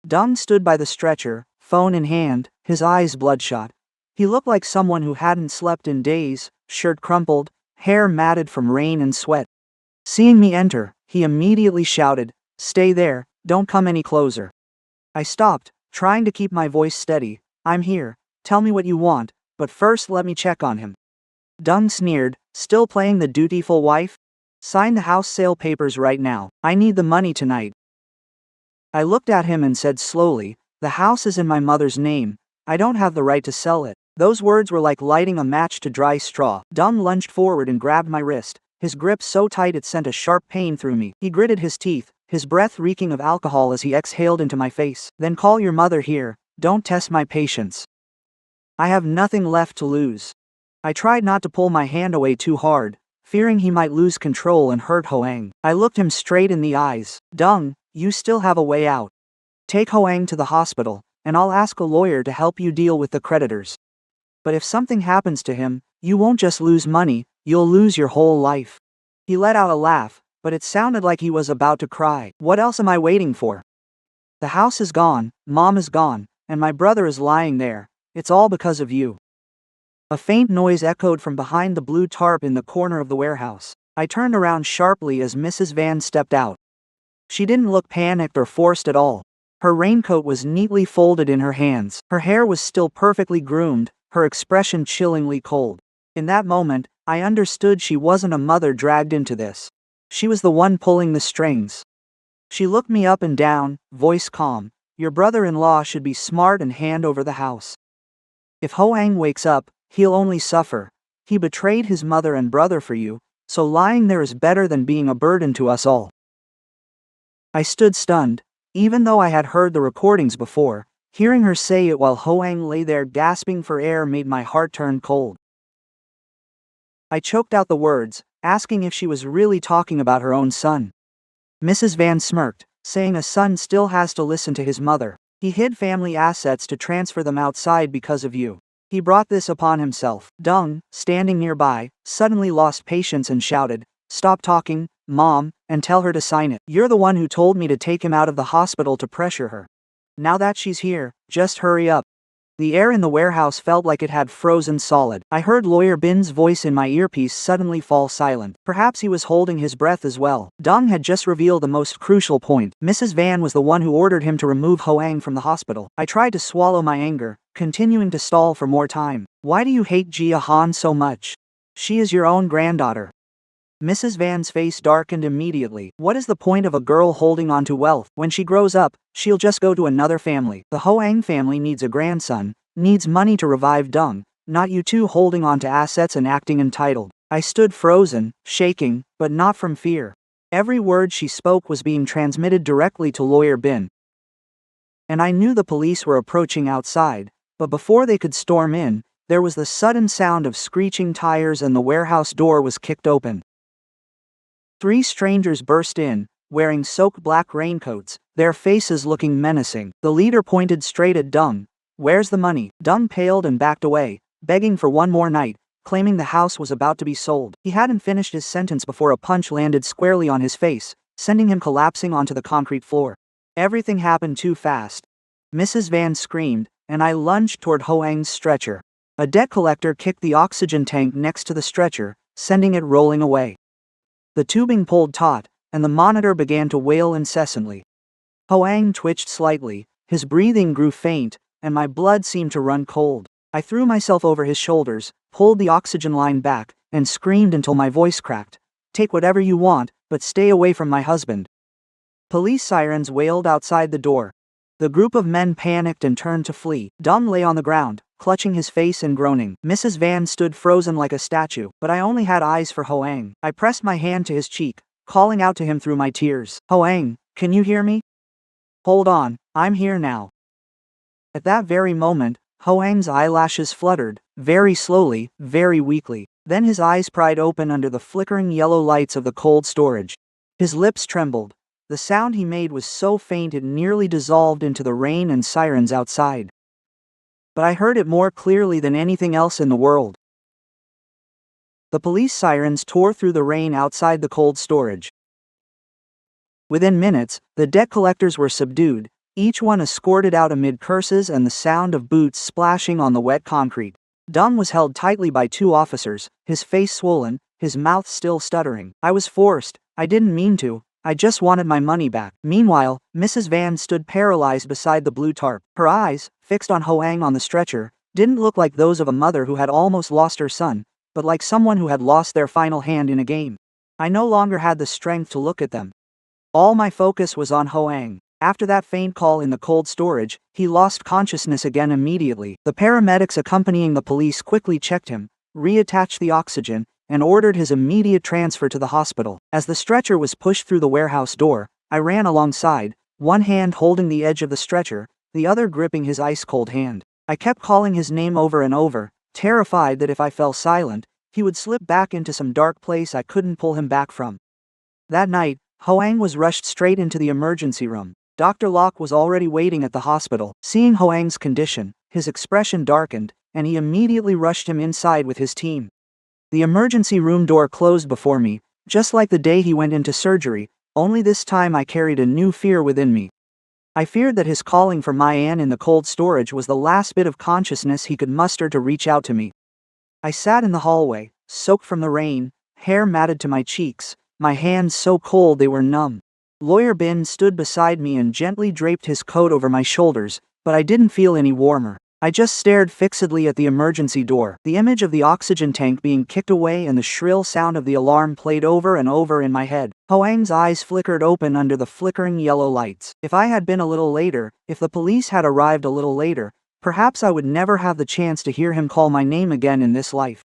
Dung stood by the stretcher, phone in hand, his eyes bloodshot. He looked like someone who hadn't slept in days, shirt crumpled, hair matted from rain and sweat. Seeing me enter, he immediately shouted, "Stay there, don't come any closer." I stopped, trying to keep my voice steady. "I'm here, tell me what you want, but first let me check on him." Dung sneered, "Still playing the dutiful wife? Sign the house sale papers right now. I need the money tonight." I looked at him and said slowly, "The house is in my mother's name. I don't have the right to sell it." Those words were like lighting a match to dry straw. Dung lunged forward and grabbed my wrist, his grip so tight it sent a sharp pain through me. He gritted his teeth, his breath reeking of alcohol as he exhaled into my face. "Then call your mother here, don't test my patience. I have nothing left to lose." I tried not to pull my hand away too hard, fearing he might lose control and hurt Hoang. I looked him straight in the eyes. "Dung, you still have a way out. Take Hoang to the hospital, and I'll ask a lawyer to help you deal with the creditors. But if something happens to him, you won't just lose money, you'll lose your whole life." He let out a laugh, but it sounded like he was about to cry. "What else am I waiting for? The house is gone, Mom is gone, and my brother is lying there. It's all because of you." A faint noise echoed from behind the blue tarp in the corner of the warehouse. I turned around sharply as Mrs. Van stepped out. She didn't look panicked or forced at all. Her raincoat was neatly folded in her hands. Her hair was still perfectly groomed, her expression chillingly cold. In that moment, I understood she wasn't a mother dragged into this. She was the one pulling the strings. She looked me up and down, voice calm. Your brother-in-law should be smart and hand over the house. If Hoang wakes up, he'll only suffer. He betrayed his mother and brother for you, so lying there is better than being a burden to us all. I stood stunned. Even though I had heard the recordings before, hearing her say it while Hoang lay there gasping for air made my heart turn cold. I choked out the words, asking if she was really talking about her own son. Mrs. Van smirked, saying a son still has to listen to his mother. He hid family assets to transfer them outside because of you. He brought this upon himself. Dung, standing nearby, suddenly lost patience and shouted, "Stop talking, Mom, and tell her to sign it. You're the one who told me to take him out of the hospital to pressure her. Now that she's here, just hurry up." The air in the warehouse felt like it had frozen solid. I heard Lawyer Bin's voice in my earpiece suddenly fall silent. Perhaps he was holding his breath as well. Dung had just revealed the most crucial point. Mrs. Van was the one who ordered him to remove Hoang from the hospital. I tried to swallow my anger, continuing to stall for more time. Why do you hate Jia Han so much? She is your own granddaughter. Mrs. Van's face darkened immediately. What is the point of a girl holding on to wealth? When she grows up, she'll just go to another family. The Hoang family needs a grandson, needs money to revive Dung, not you two holding on to assets and acting entitled. I stood frozen, shaking, but not from fear. Every word she spoke was being transmitted directly to Lawyer Bin. And I knew the police were approaching outside, but before they could storm in, there was the sudden sound of screeching tires and the warehouse door was kicked open. 3 strangers burst in, wearing soaked black raincoats, their faces looking menacing. The leader pointed straight at Dung. "Where's the money?" Dung paled and backed away, begging for one more night, claiming the house was about to be sold. He hadn't finished his sentence before a punch landed squarely on his face, sending him collapsing onto the concrete floor. Everything happened too fast. Mrs. Van screamed, and I lunged toward Hoang's stretcher. A debt collector kicked the oxygen tank next to the stretcher, sending it rolling away. The tubing pulled taut, and the monitor began to wail incessantly. Hoang twitched slightly, his breathing grew faint, and my blood seemed to run cold. I threw myself over his shoulders, pulled the oxygen line back, and screamed until my voice cracked. "Take whatever you want, but stay away from my husband." Police sirens wailed outside the door. The group of men panicked and turned to flee. Dung lay on the ground, clutching his face and groaning. Mrs. Van stood frozen like a statue, but I only had eyes for Hoang. I pressed my hand to his cheek, calling out to him through my tears. "Hoang, can you hear me? Hold on, I'm here now." At that very moment, Hoang's eyelashes fluttered, very slowly, very weakly. Then his eyes pried open under the flickering yellow lights of the cold storage. His lips trembled. The sound he made was so faint it nearly dissolved into the rain and sirens outside. But I heard it more clearly than anything else in the world. The police sirens tore through the rain outside the cold storage. Within minutes, the debt collectors were subdued, each one escorted out amid curses and the sound of boots splashing on the wet concrete. Dung was held tightly by 2 officers, his face swollen, his mouth still stuttering. I was forced, I didn't mean to. I just wanted my money back. Meanwhile, Mrs. Van stood paralyzed beside the blue tarp. Her eyes, fixed on Hoang on the stretcher, didn't look like those of a mother who had almost lost her son, but like someone who had lost their final hand in a game. I no longer had the strength to look at them. All my focus was on Hoang. After that faint call in the cold storage, he lost consciousness again immediately. The paramedics accompanying the police quickly checked him, reattached the oxygen, and ordered his immediate transfer to the hospital. As the stretcher was pushed through the warehouse door, I ran alongside, one hand holding the edge of the stretcher, the other gripping his ice-cold hand. I kept calling his name over and over, terrified that if I fell silent, he would slip back into some dark place I couldn't pull him back from. That night, Hoang was rushed straight into the emergency room. Dr. Locke was already waiting at the hospital. Seeing Hoang's condition, his expression darkened, and he immediately rushed him inside with his team. The emergency room door closed before me, just like the day he went into surgery, only this time I carried a new fear within me. I feared that his calling for my Anne in the cold storage was the last bit of consciousness he could muster to reach out to me. I sat in the hallway, soaked from the rain, hair matted to my cheeks, my hands so cold they were numb. Lawyer Bin stood beside me and gently draped his coat over my shoulders, but I didn't feel any warmer. I just stared fixedly at the emergency door. The image of the oxygen tank being kicked away and the shrill sound of the alarm played over and over in my head. Hoang's eyes flickered open under the flickering yellow lights. If I had been a little later, if the police had arrived a little later, perhaps I would never have the chance to hear him call my name again in this life.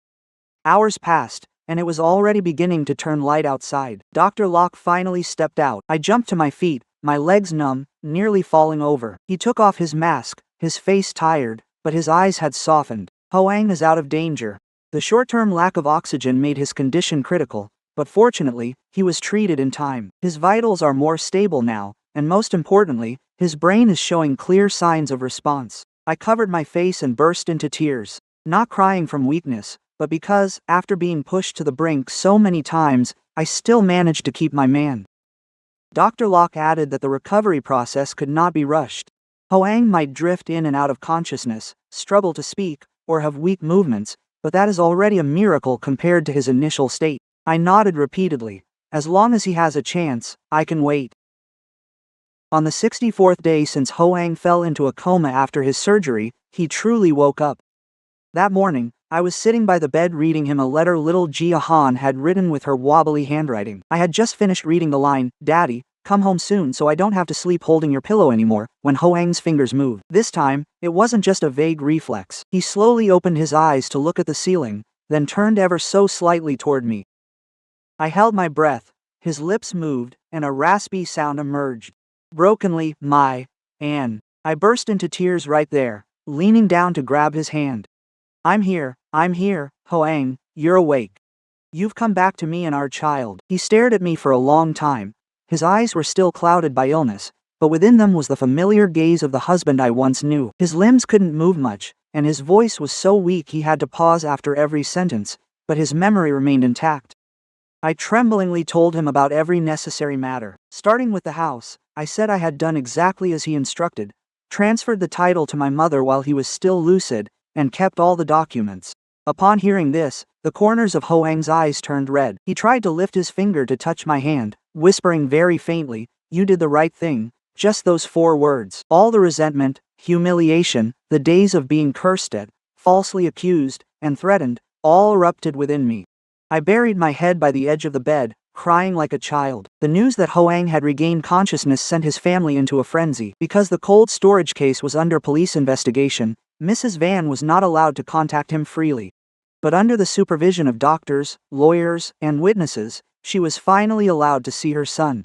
Hours passed, and it was already beginning to turn light outside. Dr. Locke finally stepped out. I jumped to my feet, my legs numb, nearly falling over. He took off his mask, his face tired, but his eyes had softened. Hoang is out of danger. The short-term lack of oxygen made his condition critical, but fortunately, he was treated in time. His vitals are more stable now, and most importantly, his brain is showing clear signs of response. I covered my face and burst into tears, not crying from weakness, but because, after being pushed to the brink so many times, I still managed to keep my man. Dr. Locke added that the recovery process could not be rushed. Hoang might drift in and out of consciousness, struggle to speak, or have weak movements, but that is already a miracle compared to his initial state. I nodded repeatedly. As long as he has a chance, I can wait. On the 64th day since Hoang fell into a coma after his surgery, he truly woke up. That morning, I was sitting by the bed reading him a letter little Jia Han had written with her wobbly handwriting. I had just finished reading the line, "Daddy, come home soon so I don't have to sleep holding your pillow anymore," when Hoang's fingers moved. This time, it wasn't just a vague reflex. He slowly opened his eyes to look at the ceiling, then turned ever so slightly toward me. I held my breath, his lips moved, and a raspy sound emerged. Brokenly, Anne. I burst into tears right there, leaning down to grab his hand. I'm here, Hoang, you're awake. You've come back to me and our child." He stared at me for a long time. His eyes were still clouded by illness, but within them was the familiar gaze of the husband I once knew. His limbs couldn't move much, and his voice was so weak he had to pause after every sentence, but his memory remained intact. I tremblingly told him about every necessary matter. Starting with the house, I said I had done exactly as he instructed, transferred the title to my mother while he was still lucid, and kept all the documents. Upon hearing this, the corners of Hoang's eyes turned red. He tried to lift his finger to touch my hand, whispering very faintly, "You did the right thing," just those 4 words. All the resentment, humiliation, the days of being cursed at, falsely accused, and threatened, all erupted within me. I buried my head by the edge of the bed, crying like a child. The news that Hoang had regained consciousness sent his family into a frenzy. Because the cold storage case was under police investigation, Mrs. Van was not allowed to contact him freely. But under the supervision of doctors, lawyers, and witnesses, she was finally allowed to see her son.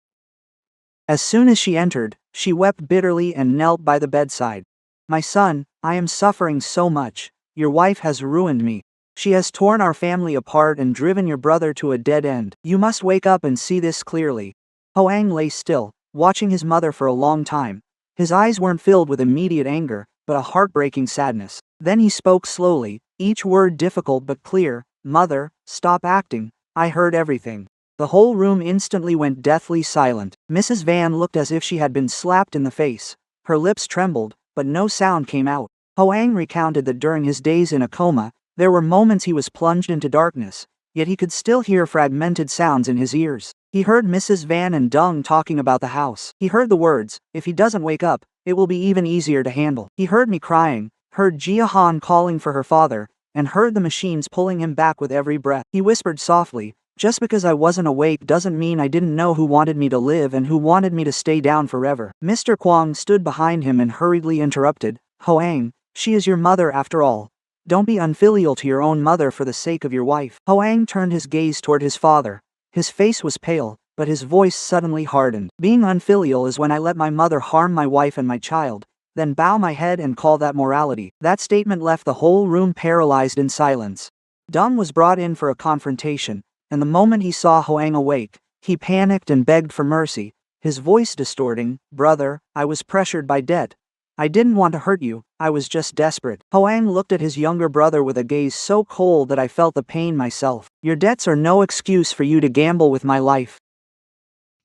As soon as she entered, she wept bitterly and knelt by the bedside. "My son, I am suffering so much. Your wife has ruined me. She has torn our family apart and driven your brother to a dead end. You must wake up and see this clearly." Hoang lay still, watching his mother for a long time. His eyes weren't filled with immediate anger, but a heartbreaking sadness. Then he spoke slowly, each word difficult but clear. "Mother, stop acting. I heard everything." The whole room instantly went deathly silent. Mrs. Van looked as if she had been slapped in the face. Her lips trembled, but no sound came out. Hoang recounted that during his days in a coma, there were moments he was plunged into darkness, yet he could still hear fragmented sounds in his ears. He heard Mrs. Van and Dung talking about the house. He heard the words, "If he doesn't wake up, it will be even easier to handle." He heard me crying, heard Jia Han calling for her father, and heard the machines pulling him back with every breath. He whispered softly, "Just because I wasn't awake doesn't mean I didn't know who wanted me to live and who wanted me to stay down forever." Mr. Kwong stood behind him and hurriedly interrupted, "Hoang, she is your mother after all. Don't be unfilial to your own mother for the sake of your wife." Hoang turned his gaze toward his father. His face was pale, but his voice suddenly hardened. "Being unfilial is when I let my mother harm my wife and my child, then bow my head and call that morality." That statement left the whole room paralyzed in silence. Dung was brought in for a confrontation, and the moment he saw Hoang awake, he panicked and begged for mercy, his voice distorting, "Brother, I was pressured by debt. I didn't want to hurt you, I was just desperate." Hoang looked at his younger brother with a gaze so cold that I felt the pain myself. "Your debts are no excuse for you to gamble with my life."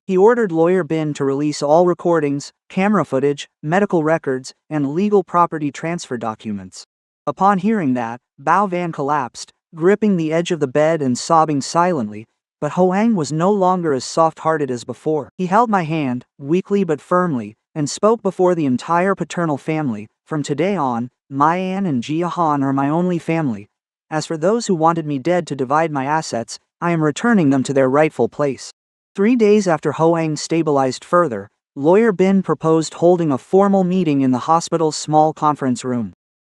He ordered Lawyer Bin to release all recordings, camera footage, medical records, and legal property transfer documents. Upon hearing that, Bao Van collapsed, gripping the edge of the bed and sobbing silently, But Hoang was no longer as soft-hearted as before. He held my hand, weakly but firmly, and spoke before the entire paternal family. From today on, Mayan and Jia Han are my only family. As for those who wanted me dead to divide my assets, I am returning them to their rightful place. 3 days after Hoang stabilized further, Lawyer Bin proposed holding a formal meeting in the hospital's small conference room.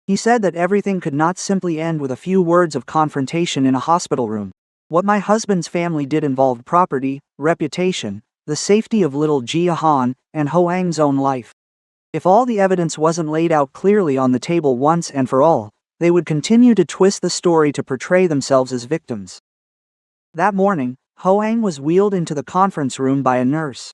He said that everything could not simply end with a few words of confrontation in a hospital room. What my husband's family did involved property, reputation, the safety of little Jia Han, and Hoang's own life. If all the evidence wasn't laid out clearly on the table once and for all, they would continue to twist the story to portray themselves as victims. That morning, Hoang was wheeled into the conference room by a nurse.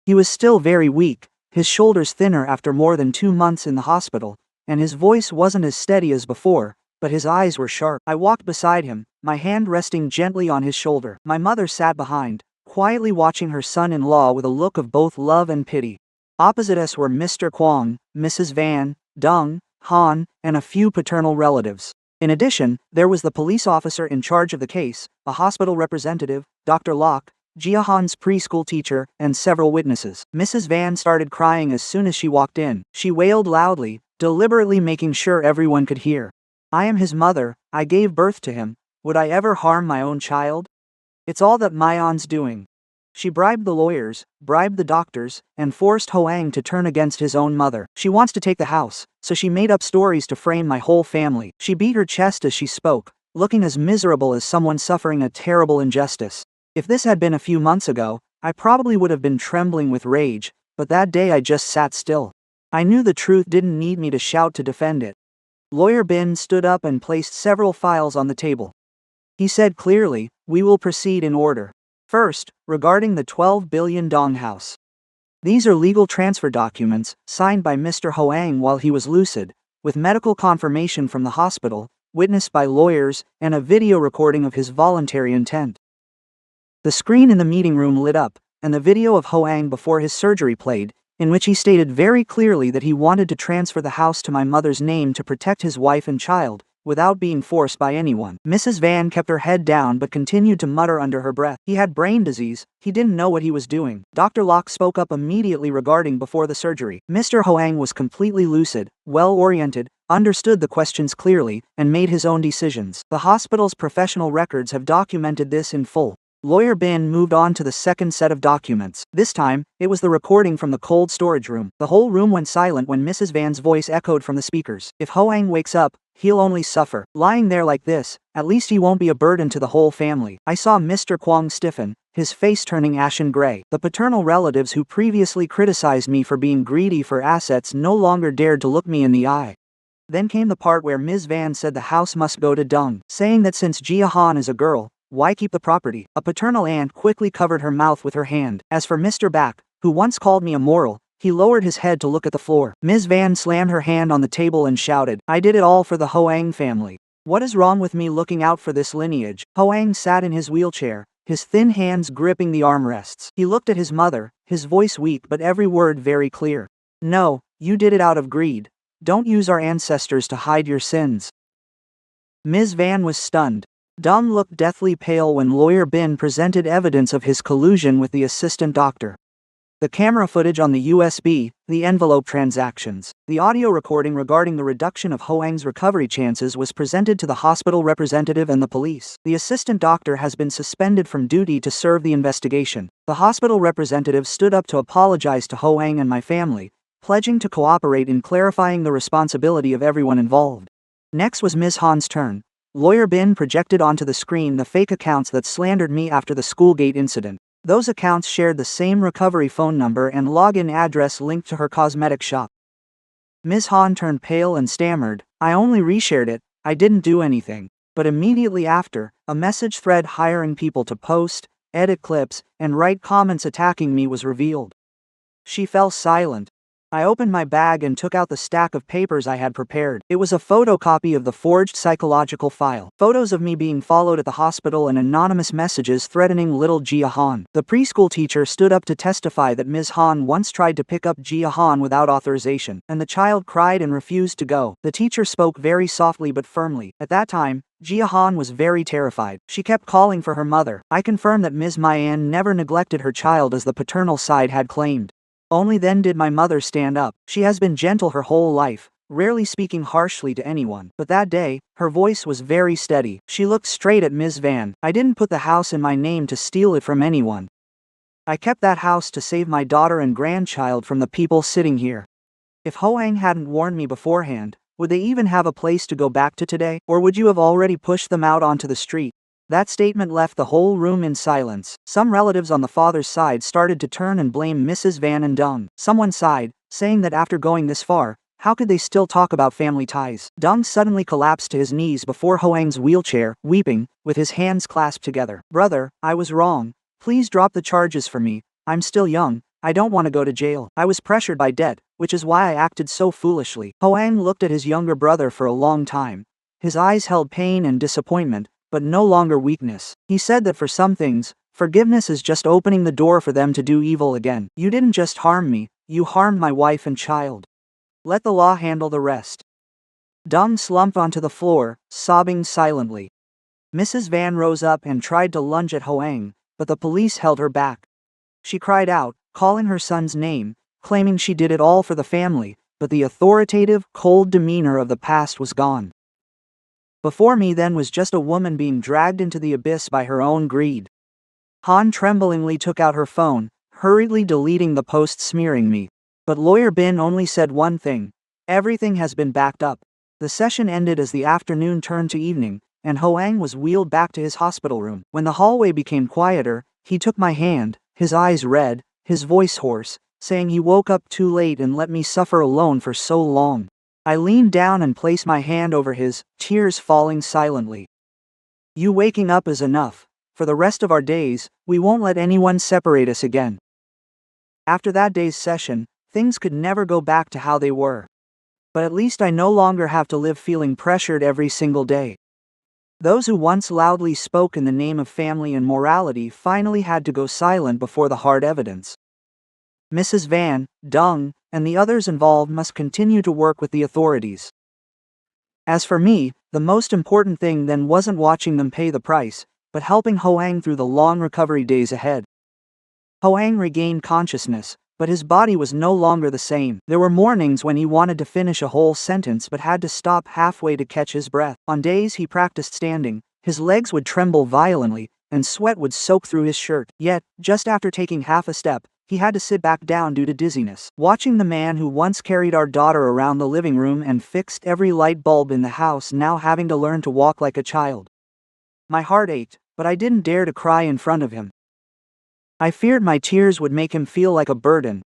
He was still very weak, his shoulders thinner after more than 2 months in the hospital, and his voice wasn't as steady as before, but his eyes were sharp. I walked beside him, my hand resting gently on his shoulder. My mother sat behind, quietly watching her son-in-law with a look of both love and pity. Opposite us were Mr. Kwong, Mrs. Van, Dung, Han, and a few paternal relatives. In addition, there was the police officer in charge of the case, a hospital representative, Dr. Locke, Jia Han's preschool teacher, and several witnesses. Mrs. Van started crying as soon as she walked in. She wailed loudly, deliberately making sure everyone could hear. I am his mother, I gave birth to him. Would I ever harm my own child? It's all that Mayan's doing. She bribed the lawyers, bribed the doctors, and forced Hoang to turn against his own mother. She wants to take the house, so she made up stories to frame my whole family. She beat her chest as she spoke, looking as miserable as someone suffering a terrible injustice. If this had been a few months ago, I probably would have been trembling with rage, but that day I just sat still. I knew the truth didn't need me to shout to defend it. Lawyer Bin stood up and placed several files on the table. He said clearly, "We will proceed in order. First, regarding the 12 billion dong house. These are legal transfer documents, signed by Mr. Hoang while he was lucid, with medical confirmation from the hospital, witnessed by lawyers, and a video recording of his voluntary intent." The screen in the meeting room lit up, and the video of Hoang before his surgery played, in which he stated very clearly that he wanted to transfer the house to my mother's name to protect his wife and child, without being forced by anyone. Mrs. Van kept her head down but continued to mutter under her breath. He had brain disease, he didn't know what he was doing. Dr. Locke spoke up immediately regarding before the surgery. Mr. Hoang was completely lucid, well-oriented, understood the questions clearly, and made his own decisions. The hospital's professional records have documented this in full. Lawyer Bin moved on to the second set of documents. This time, it was the recording from the cold storage room. The whole room went silent when Mrs. Van's voice echoed from the speakers. If Hoang wakes up, he'll only suffer. Lying there like this, at least he won't be a burden to the whole family. I saw Mr. Kwong stiffen, his face turning ashen gray. The paternal relatives who previously criticized me for being greedy for assets no longer dared to look me in the eye. Then came the part where Ms. Van said the house must go to Dung, saying that since Jia Han is a girl, why keep the property? A paternal aunt quickly covered her mouth with her hand. As for Mr. Back, who once called me immoral, he lowered his head to look at the floor. Ms. Van slammed her hand on the table and shouted, "I did it all for the Hoang family. What is wrong with me looking out for this lineage?" Hoang sat in his wheelchair, his thin hands gripping the armrests. He looked at his mother, his voice weak but every word very clear. "No, you did it out of greed. Don't use our ancestors to hide your sins." Ms. Van was stunned. Dung looked deathly pale when Lawyer Bin presented evidence of his collusion with the assistant doctor. The camera footage on the USB, the envelope transactions, the audio recording regarding the reduction of Hoang's recovery chances was presented to the hospital representative and the police. The assistant doctor has been suspended from duty to serve the investigation. The hospital representative stood up to apologize to Hoang and my family, pledging to cooperate in clarifying the responsibility of everyone involved. Next was Ms. Han's turn. Lawyer Bin projected onto the screen the fake accounts that slandered me after the Schoolgate incident. Those accounts shared the same recovery phone number and login address linked to her cosmetic shop. Ms. Han turned pale and stammered, "I only reshared it, I didn't do anything." But immediately after, a message thread hiring people to post, edit clips, and write comments attacking me was revealed. She fell silent. I opened my bag and took out the stack of papers I had prepared. It was a photocopy of the forged psychological file. Photos of me being followed at the hospital and anonymous messages threatening little Jia Han. The preschool teacher stood up to testify that Ms. Han once tried to pick up Jia Han without authorization, and the child cried and refused to go. The teacher spoke very softly but firmly. At that time, Jia Han was very terrified. She kept calling for her mother. I confirmed that Ms. Mayan never neglected her child as the paternal side had claimed. Only then did my mother stand up. She has been gentle her whole life, rarely speaking harshly to anyone. But that day, her voice was very steady. She looked straight at Ms. Van. I didn't put the house in my name to steal it from anyone. I kept that house to save my daughter and grandchild from the people sitting here. If Hoang hadn't warned me beforehand, would they even have a place to go back to today? Or would you have already pushed them out onto the street? That statement left the whole room in silence. Some relatives on the father's side started to turn and blame Mrs. Van and Dung. Someone sighed, saying that after going this far, how could they still talk about family ties? Dung suddenly collapsed to his knees before Hoang's wheelchair, weeping, with his hands clasped together. Brother, I was wrong. Please drop the charges for me. I'm still young. I don't want to go to jail. I was pressured by debt, which is why I acted so foolishly. Hoang looked at his younger brother for a long time. His eyes held pain and disappointment, but no longer weakness. He said that for some things, forgiveness is just opening the door for them to do evil again. You didn't just harm me, you harmed my wife and child. Let the law handle the rest. Dung slumped onto the floor, sobbing silently. Mrs. Van rose up and tried to lunge at Hoang, but the police held her back. She cried out, calling her son's name, claiming she did it all for the family, but the authoritative, cold demeanor of the past was gone. Before me then was just a woman being dragged into the abyss by her own greed. Han tremblingly took out her phone, hurriedly deleting the post smearing me. But Lawyer Bin only said one thing: everything has been backed up. The session ended as the afternoon turned to evening, and Hoang was wheeled back to his hospital room. When the hallway became quieter, he took my hand, his eyes red, his voice hoarse, saying he woke up too late and let me suffer alone for so long. I leaned down and placed my hand over his, tears falling silently. You waking up is enough. For the rest of our days, we won't let anyone separate us again. After that day's session, things could never go back to how they were. But at least I no longer have to live feeling pressured every single day. Those who once loudly spoke in the name of family and morality finally had to go silent before the hard evidence. Mrs. Van, Dung, and the others involved must continue to work with the authorities. As for me, the most important thing then wasn't watching them pay the price, but helping Hoang through the long recovery days ahead. Hoang regained consciousness, but his body was no longer the same. There were mornings when he wanted to finish a whole sentence but had to stop halfway to catch his breath. On days he practiced standing, his legs would tremble violently, and sweat would soak through his shirt. Yet, just after taking half a step, he had to sit back down due to dizziness. Watching the man who once carried our daughter around the living room and fixed every light bulb in the house now having to learn to walk like a child. My heart ached, but I didn't dare to cry in front of him. I feared my tears would make him feel like a burden.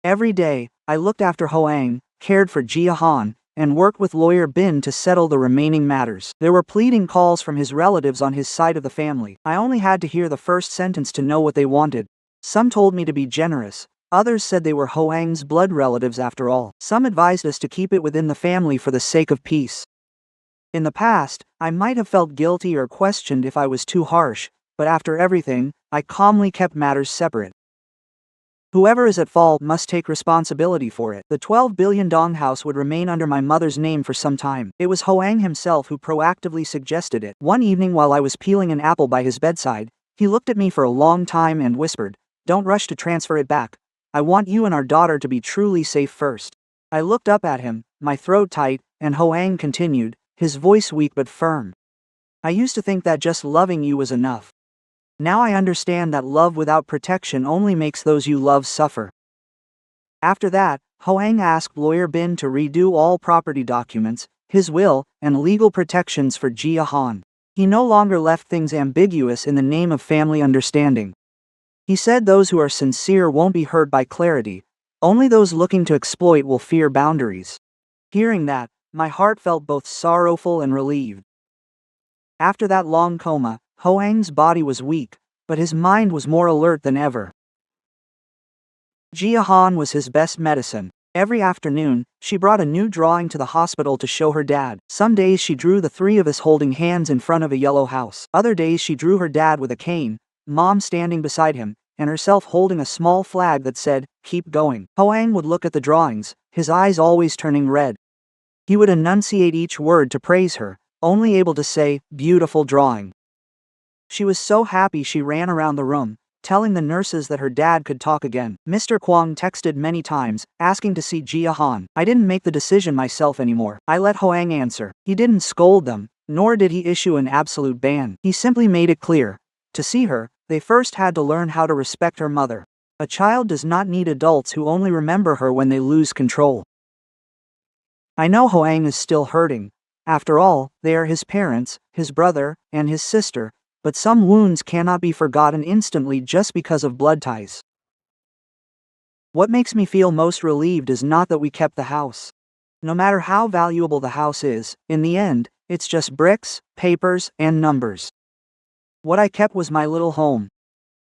Every day, I looked after Hoang, cared for Jia Han, and worked with Lawyer Bin to settle the remaining matters. There were pleading calls from his relatives on his side of the family. I only had to hear the first sentence to know what they wanted. Some told me to be generous, others said they were Hoang's blood relatives after all. Some advised us to keep it within the family for the sake of peace. In the past, I might have felt guilty or questioned if I was too harsh, but after everything, I calmly kept matters separate. Whoever is at fault must take responsibility for it. The 12 billion dong house would remain under my mother's name for some time. It was Hoang himself who proactively suggested it. One evening while I was peeling an apple by his bedside, he looked at me for a long time and whispered, "Don't rush to transfer it back. I want you and our daughter to be truly safe first." I looked up at him, my throat tight, and Hoang continued, his voice weak but firm. "I used to think that just loving you was enough. Now I understand that love without protection only makes those you love suffer." After that, Hoang asked Lawyer Bin to redo all property documents, his will, and legal protections for Jia Han. He no longer left things ambiguous in the name of family understanding. He said those who are sincere won't be hurt by clarity, only those looking to exploit will fear boundaries. Hearing that, my heart felt both sorrowful and relieved. After that long coma, Hoang's body was weak, but his mind was more alert than ever. Jia Han was his best medicine. Every afternoon, she brought a new drawing to the hospital to show her dad. Some days she drew the three of us holding hands in front of a yellow house. Other days she drew her dad with a cane, mom standing beside him, and herself holding a small flag that said, "Keep going." Hoang would look at the drawings, his eyes always turning red. He would enunciate each word to praise her, only able to say, "Beautiful drawing." She was so happy she ran around the room, telling the nurses that her dad could talk again. Mr. Kwong texted many times, asking to see Jia Han. I didn't make the decision myself anymore. I let Hoang answer. He didn't scold them, nor did he issue an absolute ban. He simply made it clear. To see her, they first had to learn how to respect her mother. A child does not need adults who only remember her when they lose control. I know Hoang is still hurting. After all, they are his parents, his brother, and his sister, but some wounds cannot be forgotten instantly just because of blood ties. What makes me feel most relieved is not that we kept the house. No matter how valuable the house is, in the end, it's just bricks, papers, and numbers. What I kept was my little home.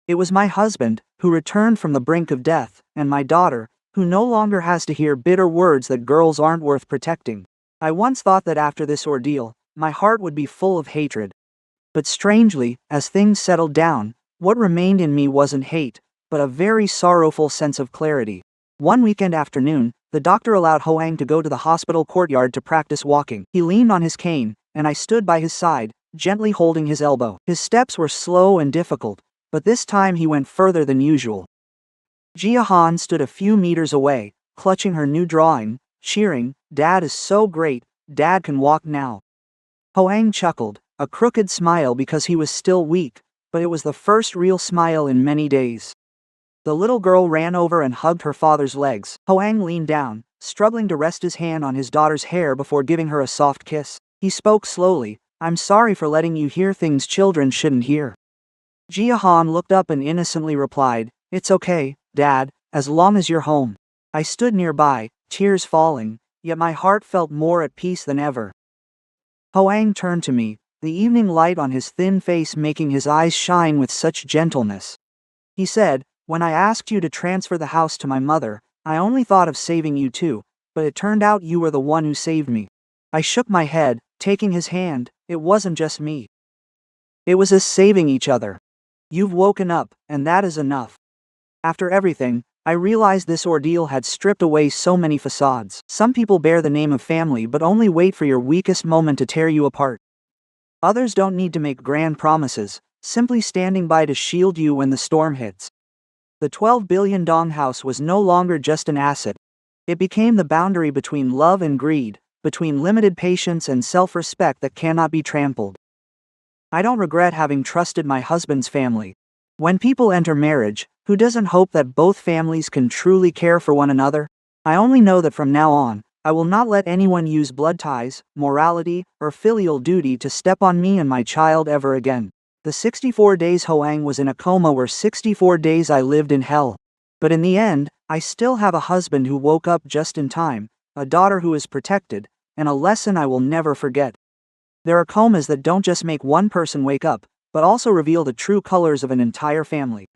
It was my husband, who returned from the brink of death, and my daughter, who no longer has to hear bitter words that girls aren't worth protecting. I once thought that after this ordeal, my heart would be full of hatred. But strangely, as things settled down, what remained in me wasn't hate, but a very sorrowful sense of clarity. One weekend afternoon, the doctor allowed Hoang to go to the hospital courtyard to practice walking. He leaned on his cane, and I stood by his side, gently holding his elbow. His steps were slow and difficult, but this time he went further than usual. Jia Han stood a few meters away, clutching her new drawing, cheering, "Dad is so great, Dad can walk now." Hoang chuckled, a crooked smile because he was still weak, but it was the first real smile in many days. The little girl ran over and hugged her father's legs. Hoang leaned down, struggling to rest his hand on his daughter's hair before giving her a soft kiss. He spoke slowly, "I'm sorry for letting you hear things children shouldn't hear." Jia Han looked up and innocently replied, "It's okay, Dad, as long as you're home." I stood nearby, tears falling, yet my heart felt more at peace than ever. Hoang turned to me, the evening light on his thin face making his eyes shine with such gentleness. He said, "When I asked you to transfer the house to my mother, I only thought of saving you too, but it turned out you were the one who saved me." I shook my head, taking his hand. It wasn't just me. It was us saving each other. You've woken up, and that is enough. After everything, I realized this ordeal had stripped away so many facades. Some people bear the name of family but only wait for your weakest moment to tear you apart. Others don't need to make grand promises, simply standing by to shield you when the storm hits. The 12 billion dong house was no longer just an asset. It became the boundary between love and greed, between limited patience and self-respect that cannot be trampled. I don't regret having trusted my husband's family. When people enter marriage, who doesn't hope that both families can truly care for one another? I only know that from now on, I will not let anyone use blood ties, morality, or filial duty to step on me and my child ever again. The 64 days Hoang was in a coma were 64 days I lived in hell. But in the end, I still have a husband who woke up just in time, a daughter who is protected, and a lesson I will never forget. There are comas that don't just make one person wake up, but also reveal the true colors of an entire family.